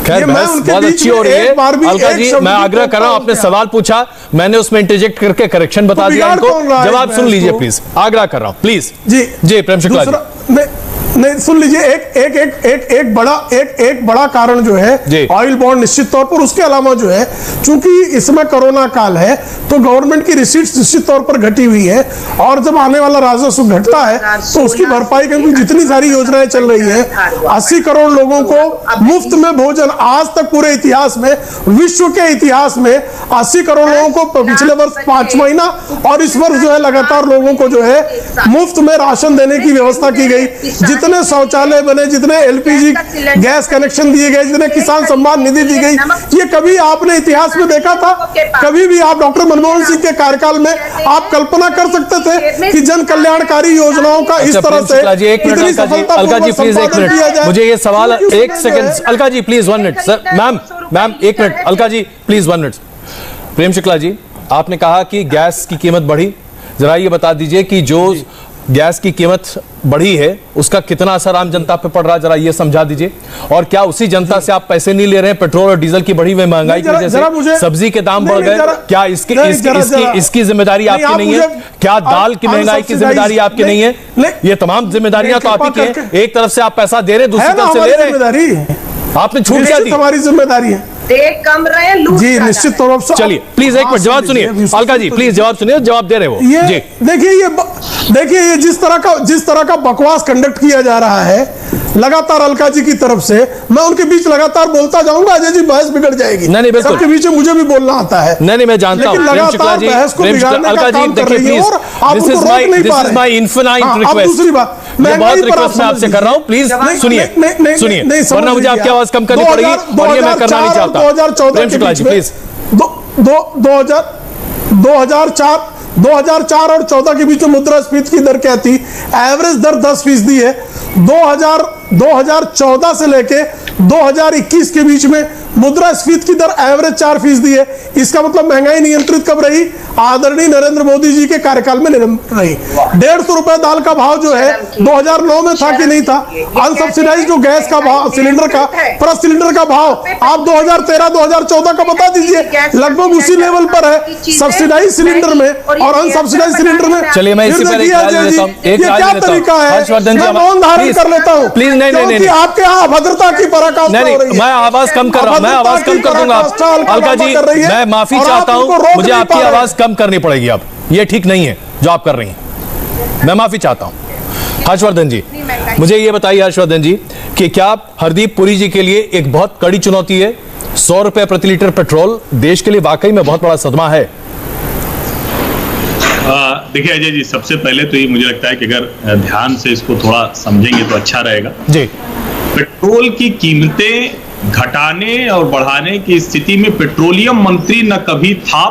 [SPEAKER 2] खैर बहस बहुत अच्छी हो रही है। अलका जी, मैं आग्रह कर रहा हूं, आपने सवाल पूछा, मैंने उसमें इंटरजेक्ट करके करेक्शन बता दिया इनको, जवाब सुन लीजिए प्लीज, आग्रह कर रहा हूं प्लीज। जी प्रेम शुक्ला जी,
[SPEAKER 3] नहीं सुन लीजिए, एक बड़ा कारण जो है ऑयल बॉन्ड निश्चित तौर पर, उसके अलावा जो है चूंकि इसमें कोरोना काल है तो गवर्नमेंट की रिसीट्स निश्चित तौर पर घटी हुई है, और जब आने वाला राजस्व घटता है तो उसकी भरपाई करने की जितनी सारी योजनाएं चल रही है, 80 करोड़ लोगों को मुफ्त में भोजन, आज तक पूरे इतिहास में, विश्व के इतिहास में 80 करोड़ लोगों को पिछले वर्ष 5 महीना और इस वर्ष जो है लगातार लोगों को जो है मुफ्त में राशन देने की व्यवस्था की गई। जितने शौचालय बने, जितने एलपीजी गैस कनेक्शन दिए गए, जितने किसान सम्मान निधि दी गई, ये कभी आपने इतिहास में देखा था? कभी भी आप डॉक्टर मनमोहन सिंह के कार्यकाल में आप कल्पना कर सकते थे कि जन कल्याणकारी योजनाओं का इस तरह से इतनी सफलतापूर्वक संपादन किया जाए?
[SPEAKER 2] मुझे ये सवाल 1 second, Alka ji please 1 minute sir, ma'am 1 minute, Alka ji please 1 minute. Prem Shukla ji, आपने कहा कि गैस की कीमत बढ़ी, जरा ये बता दीजिए कि जो गैस की कीमत बढ़ी है उसका कितना असर आम जनता पे पड़ रहा है, जरा ये समझा दीजिए। और क्या उसी जनता से आप पैसे नहीं ले रहे हैं? पेट्रोल और डीजल की बढ़ी हुई महंगाई की वजह से सब्जी के दाम बढ़ गए, क्या इसकी जिम्मेदारी आपकी नहीं है? क्या दाल की महंगाई की जिम्मेदारी आपकी नहीं है? ये तमाम जिम्मेदारियां तो आप ही की हैं। एक तरफ से आप पैसा दे रहे हैं, दूसरी तरफ से ले रहे हैं, आपने छूट क्या दी?
[SPEAKER 3] हमारी जिम्मेदारी है।
[SPEAKER 4] देख कम रहे हैं, लूट
[SPEAKER 3] जी
[SPEAKER 4] ज्यादा
[SPEAKER 3] निश्चित
[SPEAKER 4] है।
[SPEAKER 3] तौर से
[SPEAKER 2] चलिए प्लीज एक मिनट जवाब सुनिए, अलका जी प्लीज जवाब सुनिए, जवाब दे रहे हो
[SPEAKER 3] ये
[SPEAKER 2] जी।
[SPEAKER 3] देखिए ये जिस तरह का बकवास कंडक्ट किया जा रहा है लगातार अलका जी की तरफ से, मैं उनके बीच लगातार बोलता जाऊंगा, अजय जी बहस बिगड़ जाएगी।
[SPEAKER 2] नहीं, बिल्कुल।
[SPEAKER 3] सबके बीच में मुझे भी बोलना आता है।
[SPEAKER 2] नहीं मैं जानता हूं,
[SPEAKER 3] लेकिन लगातार बहस को बिगाड़ने का काम कर रही है और आप उनको रोक नहीं पा रहे।
[SPEAKER 2] माय इनफिनाइट रिक्वेस्ट,
[SPEAKER 3] दूसरी बात
[SPEAKER 2] बहुत रिक्वेस्ट मैं आपसे कर रहा हूं, प्लीज सुनिए वरना मुझे आपकी आवाज कम करनी पड़ेगी और ये मैं करना नहीं चाहता।
[SPEAKER 3] 2014
[SPEAKER 2] प्लीज
[SPEAKER 3] 2004 और 14 के बीच में मुद्रास्फीति की दर क्या थी? एवरेज दर 10% है। 2014 से लेके 2021 के बीच में मुद्रास्फीति की दर एवरेज 4% है। इसका मतलब महंगाई नियंत्रित कब रही? आदरणीय नरेंद्र मोदी जी के कार्यकाल में निरंतर रही। 150 रुपए दाल का भाव जो है 2009 में था कि नहीं था? अनसब्सिडाइज जो गैस का भाव सिलेंडर का प्रति सिलेंडर का भाव आप 2013-2014 का बता दीजिए, लगभग उसी लेवल पर है सब्सिडाइज सिलेंडर में और अनसब्सिडाइज सिलेंडर में।
[SPEAKER 2] चलिए मैं इससे पहले
[SPEAKER 3] ये क्या तरीका है? मैं मौन धारण कर लेता हूँ
[SPEAKER 2] प्लीज। नहीं
[SPEAKER 3] आपके यहाँ अभद्रता की पराकाष्ठा हो रही है।
[SPEAKER 2] मैं आवाज कम कर रहा हूँ, मैं आवाज कम कर दूंगा। अलका जी मैं माफी चाहता हूँ, मुझे आपकी आवाज कम करनी पड़ेगी अब, ये ठीक नहीं है जो आप कर रही हैं, मैं माफी चाहता हूं। हर्षवर्धन जी मुझे ये बताइए हर्षवर्धन जी कि क्या हरदीप पुरी जी के लिए एक बहुत कड़ी चुनौती है? 100 रुपए प्रति लीटर पेट्रोल देश के लिए वाकई में बहुत बड़ा सदमा है।
[SPEAKER 5] देखिए अजय जी, सबसे पहले तो ये मुझे लगता है कि अगर ध्यान से इसको थोड़ा समझेंगे तो अच्छा रहेगा
[SPEAKER 2] जी।
[SPEAKER 5] पेट्रोल की कीमतें घटाने और बढ़ाने की स्थिति में पेट्रोलियम मंत्री न कभी था।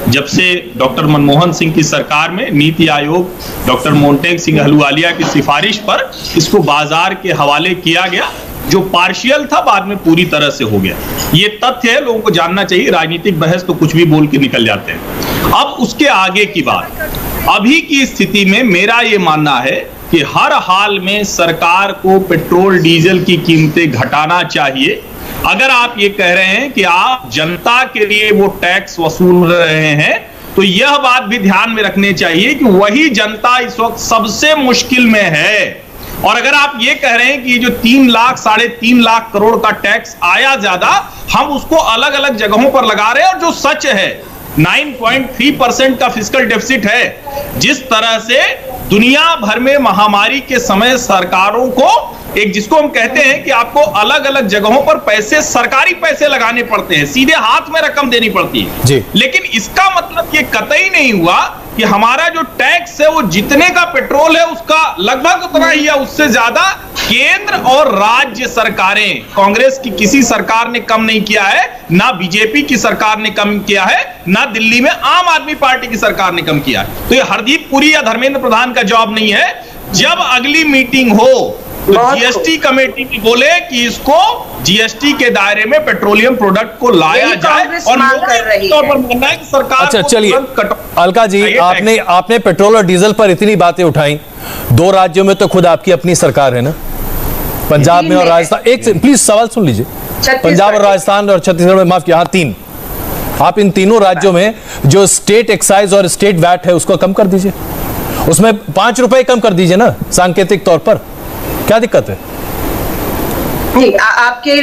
[SPEAKER 5] जब से डॉक्टर मनमोहन सिंह की सरकार में नीति आयोग डॉक्टर मोंटेक सिंह अहलूवालिया की सिफारिश पर इसको बाजार के हवाले किया गया, जो पार्शियल था बाद में पूरी तरह से हो गया। ये तथ्य है, लोगों को जानना चाहिए। राजनीतिक बहस तो कुछ भी बोल के निकल जाते हैं। अब उसके आगे की बात, अभी की स्थिति में मेरा ये मानना है कि हर हाल में सरकार को पेट्रोल डीजल की कीमतें घटाना चाहिए। अगर आप ये कह रहे हैं कि आप जनता के लिए वो टैक्स वसूल रहे हैं, तो यह बात भी ध्यान में रखनी चाहिए कि वही जनता इस वक्त सबसे मुश्किल में है। और अगर आप ये कह रहे हैं कि जो 3 लाख 3.5 लाख करोड़ का टैक्स आया ज्यादा, हम उसको अलग अलग जगहों पर लगा रहे हैं, और जो सच है 9.3% का फिस्कल डेफिसिट है। जिस तरह से दुनिया भर में महामारी के समय सरकारों को एक, जिसको हम कहते हैं कि आपको अलग अलग जगहों पर पैसे, सरकारी पैसे लगाने पड़ते हैं, सीधे हाथ में रकम देनी पड़ती है
[SPEAKER 2] जी।
[SPEAKER 5] लेकिन इसका मतलब ये कतई नहीं हुआ कि हमारा जो टैक्स है वो जितने का पेट्रोल है उसका लगभग उतना ही है, उससे ज्यादा केंद्र और राज्य सरकारें, कांग्रेस की किसी सरकार ने कम नहीं किया है, ना बीजेपी की सरकार ने कम किया है, ना दिल्ली में आम आदमी पार्टी की सरकार ने कम किया है। तो ये हरदीप पुरी या धर्मेंद्र प्रधान का जॉब नहीं है। जब अगली मीटिंग हो तो जीएसटी कमेटी भी बोले कि इसको जीएसटी के दायरे में पेट्रोलियम प्रोडक्ट को लाया जाए, और मानना है कि सरकार।
[SPEAKER 2] अच्छा चलिए अलका जी, आपने पेट्रोल और डीजल पर इतनी बातें उठाई, 2 राज्यों में तो खुद आपकी अपनी सरकार है ना, पंजाब में और राजस्थान। एक प्लीज सवाल सुन लीजिए, पंजाब और राजस्थान और छत्तीसगढ़ में, माफ किया, हाँ 3। आप इन तीनों राज्यों में जो स्टेट एक्साइज और स्टेट वैट है उसको कम कर दीजिए, उसमें 5 रुपए कम कर दीजिए ना सांकेतिक तौर पर, क्या दिक्कत है?
[SPEAKER 4] नहीं,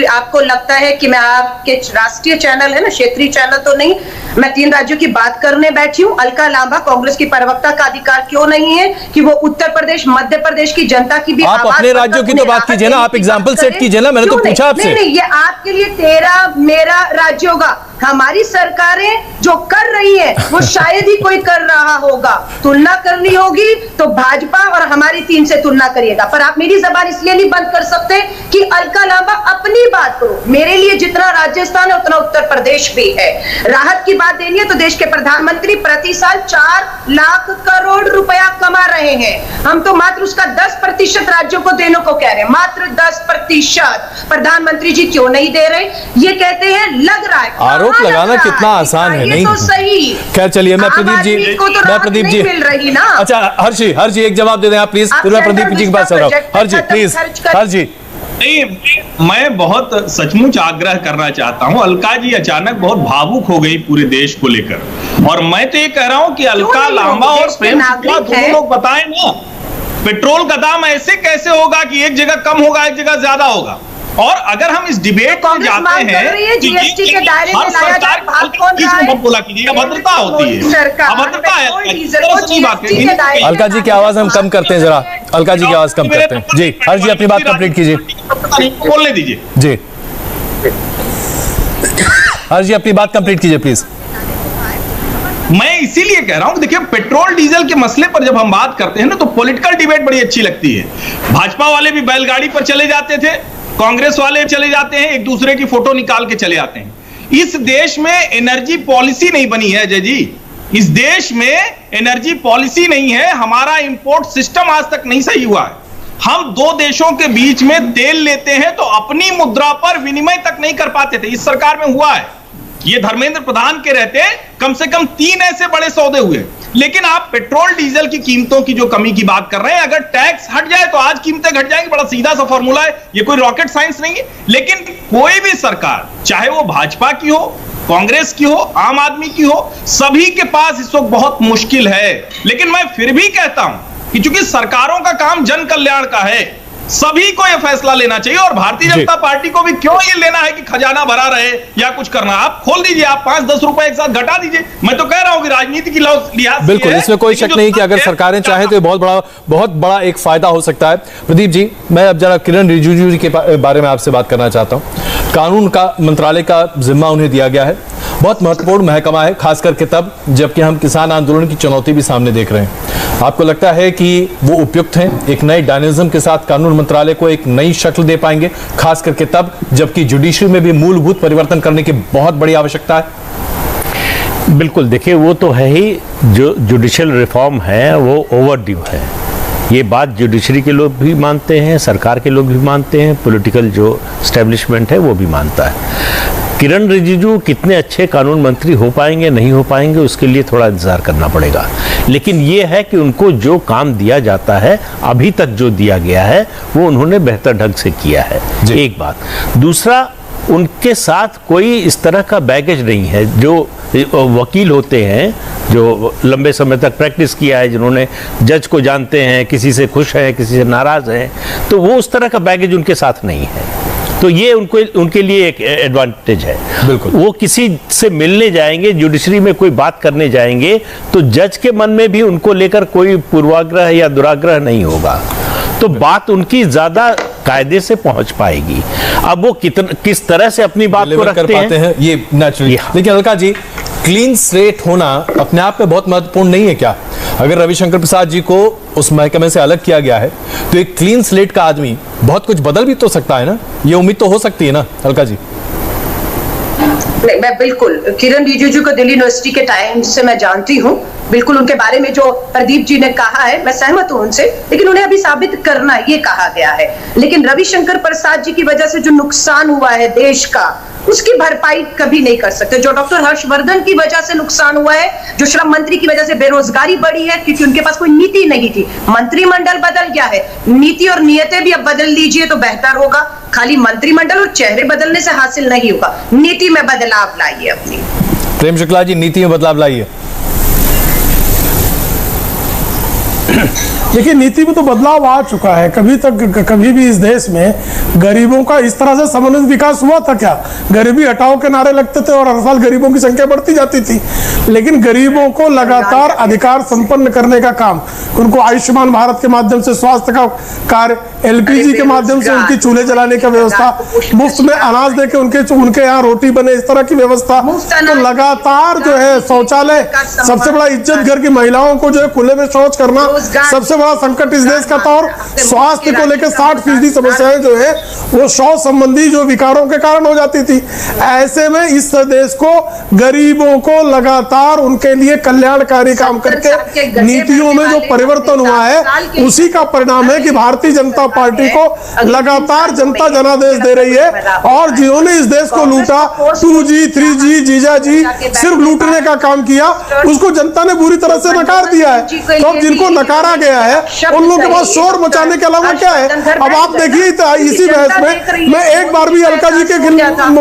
[SPEAKER 4] आपको लगता है कि मैं आपके राष्ट्रीय चैनल है ना, क्षेत्रीय चैनल तो नहीं, मैं 3 राज्यों की बात करने बैठी हूँ। अलका लांबा कांग्रेस की प्रवक्ता का अधिकार क्यों नहीं है कि वो उत्तर प्रदेश, मध्य प्रदेश की जनता की भी
[SPEAKER 2] आप अपने राज्यों की तो बात कीजिए ना, आप एग्जांपल सेट कीजिए ना, मैंने तो पूछा आपसे।
[SPEAKER 4] नहीं, ये आपके लिए तेरा मेरा राज्य होगा। हमारी सरकारें जो कर रही है वो शायद ही कोई कर रहा होगा। तुलना करनी होगी तो भाजपा और हमारी 3 से तुलना करिएगा, पर आप मेरी जबान इसलिए नहीं बंद कर सकते कि अलका लांबा अपनी बात करो। मेरे लिए जितना राजस्थान है उतना उत्तर प्रदेश भी है। राहत की बात देनी है तो देश के प्रधानमंत्री प्रति साल 4 लाख करोड़ रुपया कमा रहे हैं। हम तो मात्र उसका 10% राज्यों को देने को कह रहे हैं, मात्र 10%। प्रधानमंत्री जी क्यों नहीं दे रहे? ये कहते हैं लग रहा है।
[SPEAKER 2] आरोप लगाना कितना आसान है, नहीं
[SPEAKER 4] तो सही।
[SPEAKER 2] खैर चलिए, मैं प्रदीप जी,
[SPEAKER 4] मैं प्रदीप जी
[SPEAKER 2] मिल रही ना। अच्छा हर्षी एक जवाब दे दें आप प्लीज, फिर मैं प्रदीप जी की बात कर रहा हूं। हर्षी प्लीज, हर्षी।
[SPEAKER 5] नहीं, मैं बहुत सचमुच आग्रह करना चाहता हूं। अलका जी अचानक बहुत भावुक हो गई पूरे देश को लेकर, और मैं तो ये कह रहा हूं कि अलका लांबा और प्रेम शुक्ला दोनों लोग बताएं ना, पेट्रोल का दाम ऐसे कैसे होगा कि एक जगह कम होगा एक जगह ज्यादा होगा? और अगर हम इस डिबेट में जाते हैं
[SPEAKER 4] जीएसटी के दायरे में
[SPEAKER 5] हर
[SPEAKER 4] लाया जाए,
[SPEAKER 5] सरकार
[SPEAKER 4] भाग कौन रहा है?
[SPEAKER 5] मत बोला कीजिए, अभद्रता होती है, अभद्रता है।
[SPEAKER 2] अलका जी की आवाज हम कम करते हैं जरा, अलका जी की आवाज कम करते हैं। जी हर जी अपनी बात कंप्लीट कीजिए,
[SPEAKER 5] बोलने दीजिए
[SPEAKER 2] जी हर जी अपनी बात कंप्लीट कीजिए प्लीज।
[SPEAKER 5] मैं इसीलिए कह रहा हूं कि देखिए, पेट्रोल डीजल के मसले पर जब हम बात करते हैं ना, तो पॉलिटिकल डिबेट बड़ी अच्छी लगती है। भाजपा वाले भी बैलगाड़ी पर चले जाते थे, कांग्रेस वाले चले जाते हैं, एक दूसरे की फोटो निकाल के चले आते हैं। इस देश में एनर्जी पॉलिसी नहीं बनी है अजय जी, इस देश में एनर्जी पॉलिसी नहीं है, हमारा इंपोर्ट सिस्टम आज तक नहीं सही हुआ है। हम दो देशों के बीच में तेल लेते हैं तो अपनी मुद्रा पर विनिमय तक नहीं कर पाते थे, इस सरकार में हुआ है। ये धर्मेंद्र प्रधान के रहते कम से कम 3 ऐसे बड़े सौदे हुए। लेकिन आप पेट्रोल डीजल की कीमतों की जो कमी की बात कर रहे हैं, अगर टैक्स हट जाए तो आज कीमतें घट जाएंगी, बड़ा सीधा सा फॉर्मूला है, ये कोई रॉकेट साइंस नहीं है। लेकिन कोई भी सरकार, चाहे वो भाजपा की हो, कांग्रेस की हो, आम आदमी की हो, सभी के पास इस वक्त बहुत मुश्किल है। लेकिन मैं फिर भी कहता हूं कि चूंकि सरकारों का काम जन कल्याण का है, सभी को यह फैसला लेना चाहिए। और भारतीय जनता पार्टी को भी क्यों ये लेना है कि खजाना भरा रहे या कुछ करना, आप खोल दीजिए, आप 5-10 रुपए एक साथ घटा दीजिए। मैं तो कह रहा हूं कि राजनीति की लिहाज
[SPEAKER 2] बिल्कुल, इसमें कोई शक नहीं कि अगर सरकारें चाहें तो ये बहुत बड़ा एक फायदा हो सकता है। प्रदीप जी, मैं अब जरा किरण रिजिजू जी के बारे में आपसे बात करना चाहता हूं। कानून का मंत्रालय का जिम्मा उन्हें दिया गया है, बहुत महत्वपूर्ण महकमा है, खास करके तब जबकि हम किसान आंदोलन की चुनौती भी सामने देख रहे हैं। आपको लगता है कि वो उपयुक्त हैं, एक नए डायनेमिज्म के साथ कानून मंत्रालय को एक नई शक्ल दे पाएंगे, खास करके तब जबकि जुडिशरी में भी मूलभूत परिवर्तन करने की बहुत बड़ी आवश्यकता है?
[SPEAKER 6] बिल्कुल, देखिए वो तो है ही, जो जुडिशियल रिफॉर्म है वो ओवरड्यू है। ये बात जुडिशरी के लोग भी मानते हैं, सरकार के लोग भी मानते हैं, पॉलिटिकल जो एस्टेब्लिशमेंट है वो भी मानता है। किरण रिजिजू कितने अच्छे कानून मंत्री हो पाएंगे नहीं हो पाएंगे उसके लिए थोड़ा इंतजार करना पड़ेगा, लेकिन ये है कि उनको जो काम दिया जाता है, अभी तक जो दिया गया है वो उन्होंने बेहतर ढंग से किया है, एक बात। दूसरा, उनके साथ कोई इस तरह का बैगेज नहीं है। जो वकील होते हैं, जो लंबे समय तक प्रैक्टिस किया है, जिन्होंने जज को जानते हैं, किसी से खुश हैं, किसी से नाराज हैं, तो वो उस तरह का बैगेज उनके साथ नहीं है। तो ये उनके लिए एक एडवांटेज है।
[SPEAKER 2] बिल्कुल,
[SPEAKER 6] वो किसी से मिलने जाएंगे, जुडिशरी में कोई बात करने जाएंगे, तो जज के मन में भी उनको लेकर कोई पूर्वाग्रह या दुराग्रह नहीं होगा, तो बात उनकी ज्यादा कायदे से पहुंच पाएगी। अब वो किस तरह से अपनी बात को रखते हैं
[SPEAKER 2] ये नेचुरली। लेकिन अलका जी, क्लीन स्लेट होना अपने आप में बहुत महत्वपूर्ण नहीं है क्या? अगर रविशंकर प्रसाद जी को उस महकमे से अलग किया गया है तो एक क्लीन स्लेट का आदमी बहुत कुछ बदल भी तो सकता है ना, ये उम्मीद तो हो सकती है ना अलका जी?
[SPEAKER 4] नहीं, मैं बिल्कुल किरण रिजिजू को दिल्ली यूनिवर्सिटी के टाइम से मैं जानती हूँ, बिल्कुल उनके बारे में जो प्रदीप जी ने कहा है मैं सहमत हूं उनसे, लेकिन उन्हें अभी साबित करना ये कहा गया है। लेकिन रविशंकर प्रसाद जी की वजह से जो नुकसान हुआ है देश का, उसकी भरपाई कभी नहीं कर सकते। जो डॉक्टर हर्षवर्धन की वजह से नुकसान हुआ है, जो श्रम मंत्री की वजह से बेरोजगारी बढ़ी है, क्योंकि उनके पास कोई नीति नहीं थी। मंत्रिमंडल बदल गया है, नीति और नियतें भी अब बदल लीजिए तो बेहतर होगा। खाली मंत्रिमंडल और चेहरे बदलने से हासिल नहीं होगा, नीति में बदलाव लाइए अपनी।
[SPEAKER 2] प्रेम शुक्ला जी, नीति में बदलाव लाइए।
[SPEAKER 3] देखिए, नीति में तो बदलाव आ चुका है। कभी भी इस देश में गरीबों का इस तरह से समन्वित विकास हुआ था क्या? गरीबी हटाओ के नारे लगते थे और हर साल गरीबों की संख्या बढ़ती जाती थी, लेकिन गरीबों को लगातार अधिकार संपन्न करने का काम, उनको आयुष्मान भारत के माध्यम से स्वास्थ्य का कार्य, एलपीजी के माध्यम से उनकी चूल्हे जलाने का व्यवस्था, मुफ्त में अनाज देके उनके यहाँ रोटी बने, इस तरह की व्यवस्था, तो लगातार जो है शौचालय, सबसे बड़ा इज्जत घर की महिलाओं को जो है खुले में शौच करना सबसे बड़ा संकट इस देश का था। और स्वास्थ्य को लेकर 60% समस्याएं जो है वो शौच संबंधी जो विकारों के कारण हो जाती थी। ऐसे में इस देश को गरीबों को लगातार उनके लिए कल्याणकारी काम करके नीतियों में जो परिवर्तन हुआ है, उसी का परिणाम है कि भारतीय जनता पार्टी को लगातार जनता जनादेश दे रही है। और जिन्होंने इस देश को लूटा, 2G 3G जीजाजी सिर्फ लूटने का काम किया, उसको जनता ने बुरी तरह से नकार दिया है। तो अब जिनको नकारा गया है उन लोगों के पास शोर मचाने के अलावा क्या है? अब आप देखिए इसी बहस में मैं एक बार भी अलका जी के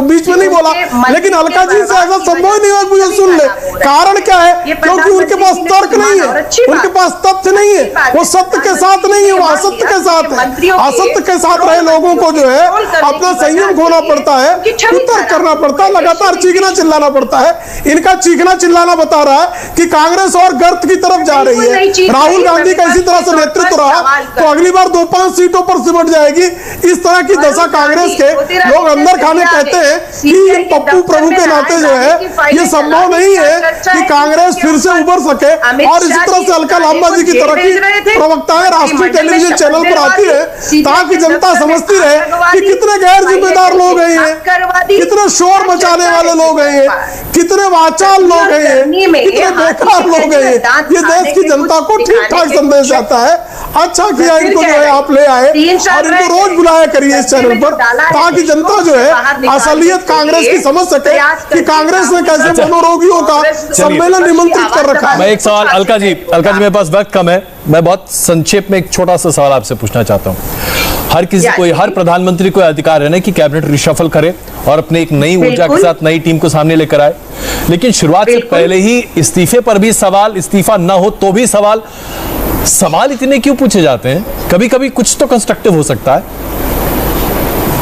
[SPEAKER 3] बीच में नहीं बोला, लेकिन अलका जी से ऐसा संभव नहीं हुआ मुझे सुन ले। कारण क्या है? क्योंकि उनके पास तर्क नहीं है, उनके पास तथ्य नहीं है, वो सत्य के साथ नहीं है, वो असत्य के साथ है।
[SPEAKER 4] मंत्रियों
[SPEAKER 3] असत्य के साथ रहे लोगों को जो है अपना संयम खोना पड़ता है, उत्तर करना पड़ता है, लगातार चीखना चिल्लाना पड़ता है। इनका चीखना चिल्लाना बता रहा है कि कांग्रेस और गर्त की तरफ जा रही है। राहुल गांधी का इसी तरह से नेतृत्व रहा तो अगली बार 2-5 सीटों पर सिमट जाएगी। इस तरह की दशा कांग्रेस के लोग अंदर खाने कहते हैं कि पप्पू प्रभु के नाते जो है ये संभव नहीं है कि कांग्रेस फिर से उभर सके। और इसी तरह से अलका लांबा जी की तरह की प्रवक्ताएं राष्ट्रीय टेलीविजन चैनल पर आती है ताकि जनता समझती रहे कि कितने गैर जिम्मेदार लोग हैं ये, कितने शोर मचाने वाले लोग हैं ये, कितने वाचाल लोग हैं ये, कितने बेकार लोग हैं ये देश की जनता को ठीक ठाक संदेश आता है। अच्छा किया इनको जो है आप ले आए और इनको रोज बुलाया करिए इस चैनल पर ताकि जनता जो है असलियत कांग्रेस की समझ सके कि कांग्रेस ने कैसे मनोरोगियों का सम्मेलन निमंत्रित कर रखा है।
[SPEAKER 2] मैं एक सवाल अलका जी मेरे पास वक्त कम है, मैं बहुत संक्षेप में एक छोटा सा सवाल आपसे पूछना चाहता हूं। हर किसी को, हर प्रधानमंत्री को अधिकार है ना कि कैबिनेट रिशफल करे और अपने एक नई ऊर्जा के साथ नई टीम को सामने लेकर आए, लेकिन शुरुआत से पहले ही इस्तीफे पर भी सवाल, इस्तीफा न हो तो भी सवाल इतने क्यों पूछे जाते हैं? कभी कभी कुछ तो कंस्ट्रक्टिव हो सकता है।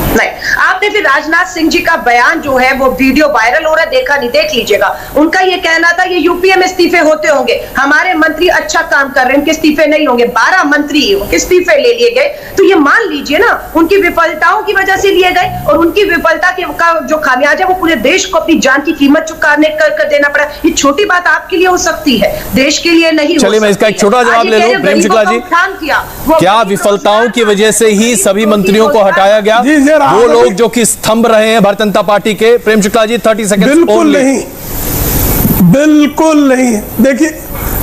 [SPEAKER 4] नहीं, आपने फिर राजनाथ सिंह जी का बयान जो है वो वीडियो वायरल हो रहा है, देखा नहीं, देख लीजिएगा। उनका ये कहना था ये यूपीए में इस्तीफे होते होंगे, हमारे मंत्री अच्छा काम कर रहे हैं, उनके इस्तीफे नहीं होंगे। 12 मंत्री इस्तीफे ले लिए गए, तो ये मान लीजिए ना उनकी विफलताओं की वजह से लिए गए और उनकी विफलता का जो खामियाजा वो पूरे देश को अपनी जान की कीमत चुकाने कर देना पड़ा। ये छोटी बात आपके लिए हो सकती है, देश के लिए नहीं।
[SPEAKER 2] चलिए मैं इसका एक छोटा जवाब ले लूं। प्रेम शुक्ला जी, क्या विफलताओं की वजह से ही सभी मंत्रियों को हटाया गया? वो लोग जो कि स्तंभ रहे हैं भारतीय जनता पार्टी के। प्रेम शुक्ला जी 30 सेकंड।
[SPEAKER 3] बिल्कुल नहीं, बिल्कुल नहीं।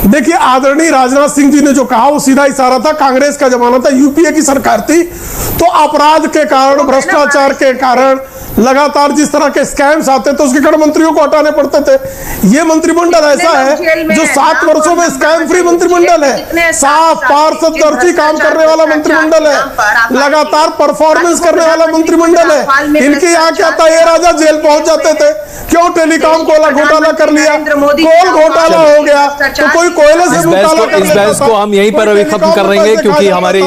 [SPEAKER 3] देखिए आदरणीय राजनाथ सिंह जी ने जो कहा वो सीधा इशारा था, कांग्रेस का जमाना था, यूपीए की सरकार थी, तो अपराध के कारण, भ्रष्टाचार के कारण लगातार जिस तरह के स्कैम्स आते थे उसके कारण मंत्रियों को हटाने पड़ते थे। ये मंत्रिमंडल ऐसा है जो 7 वर्षों में स्कैम फ्री मंत्रिमंडल है, साफ पारदर्शी काम करने वाला मंत्रिमंडल है, लगातार परफॉर्मेंस करने वाला मंत्रिमंडल है। इनके यहाँ क्या था, ये राजा जेल पहुंच जाते थे, क्यों टेलीकॉम कोयला घोटाला कर लिया, कोल घोटाला हो गया, तो कोई कोयले से घोटाला कर
[SPEAKER 2] इस बहस को हम यहीं पर अभी खत्म कर लेंगे क्योंकि हमारे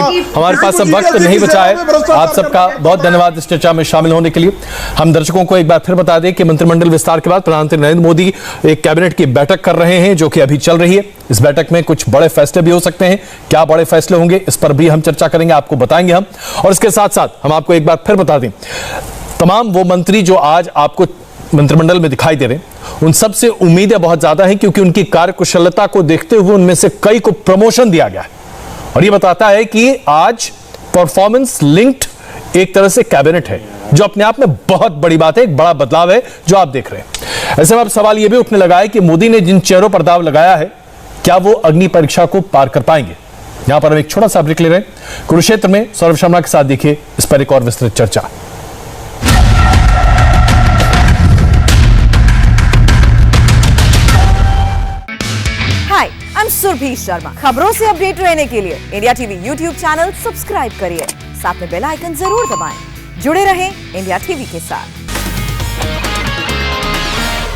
[SPEAKER 2] पास अब वक्त नहीं बचा है। आप सबका बहुत धन्यवाद इस चर्चा में शामिल होने के लिए। हम दर्शकों को एक बार फिर बता दें कि मंत्रिमंडल विस्तार के बाद प्रधानमंत्री नरेंद्र मोदी एक कैबिनेट की बैठक कर रहे हैं जो कि अभी चल रही है। इस बैठक में कुछ बड़े फैसले भी हो सकते हैं। क्या बड़े फैसले होंगे इस पर भी हम चर्चा करेंगे, आपको बताएंगे हम। और इसके साथ साथ हम आपको एक बार फिर बता दें, तमाम वो मंत्री जो आज आपको मंत्रिमंडल में दिखाई दे रहे हैं उन सबसे उम्मीदें बहुत ज्यादा हैं क्योंकि उनकी कार्यकुशलता को देखते हुए उनमें से कई को प्रमोशन दिया गया है। और यह बताता है कि आज परफॉर्मेंस लिंक्ड एक तरह से कैबिनेट है जो अपने आप में बहुत बड़ी बात है, एक बड़ा बदलाव है जो आप देख रहे हैं। ऐसे में अब सवाल यह भी उठने लगा है कि मोदी ने जिन चेहरों पर दाव लगाया है क्या वो अग्नि परीक्षा को पार कर पाएंगे? यहां पर हम एक छोटा सा ब्रेक ले रहे हैं। कुरुक्षेत्र में सौरभ शर्मा के साथ देखिए इस पर एक और विस्तृत चर्चा।
[SPEAKER 1] हाय, आई एम सुरभि शर्मा। खबरों से अपडेट रहने के लिए India TV YouTube channel subscribe करिए, साथ में बेल आइकन जरूर दबाएं। जुड़े रहें इंडिया टीवी के साथ।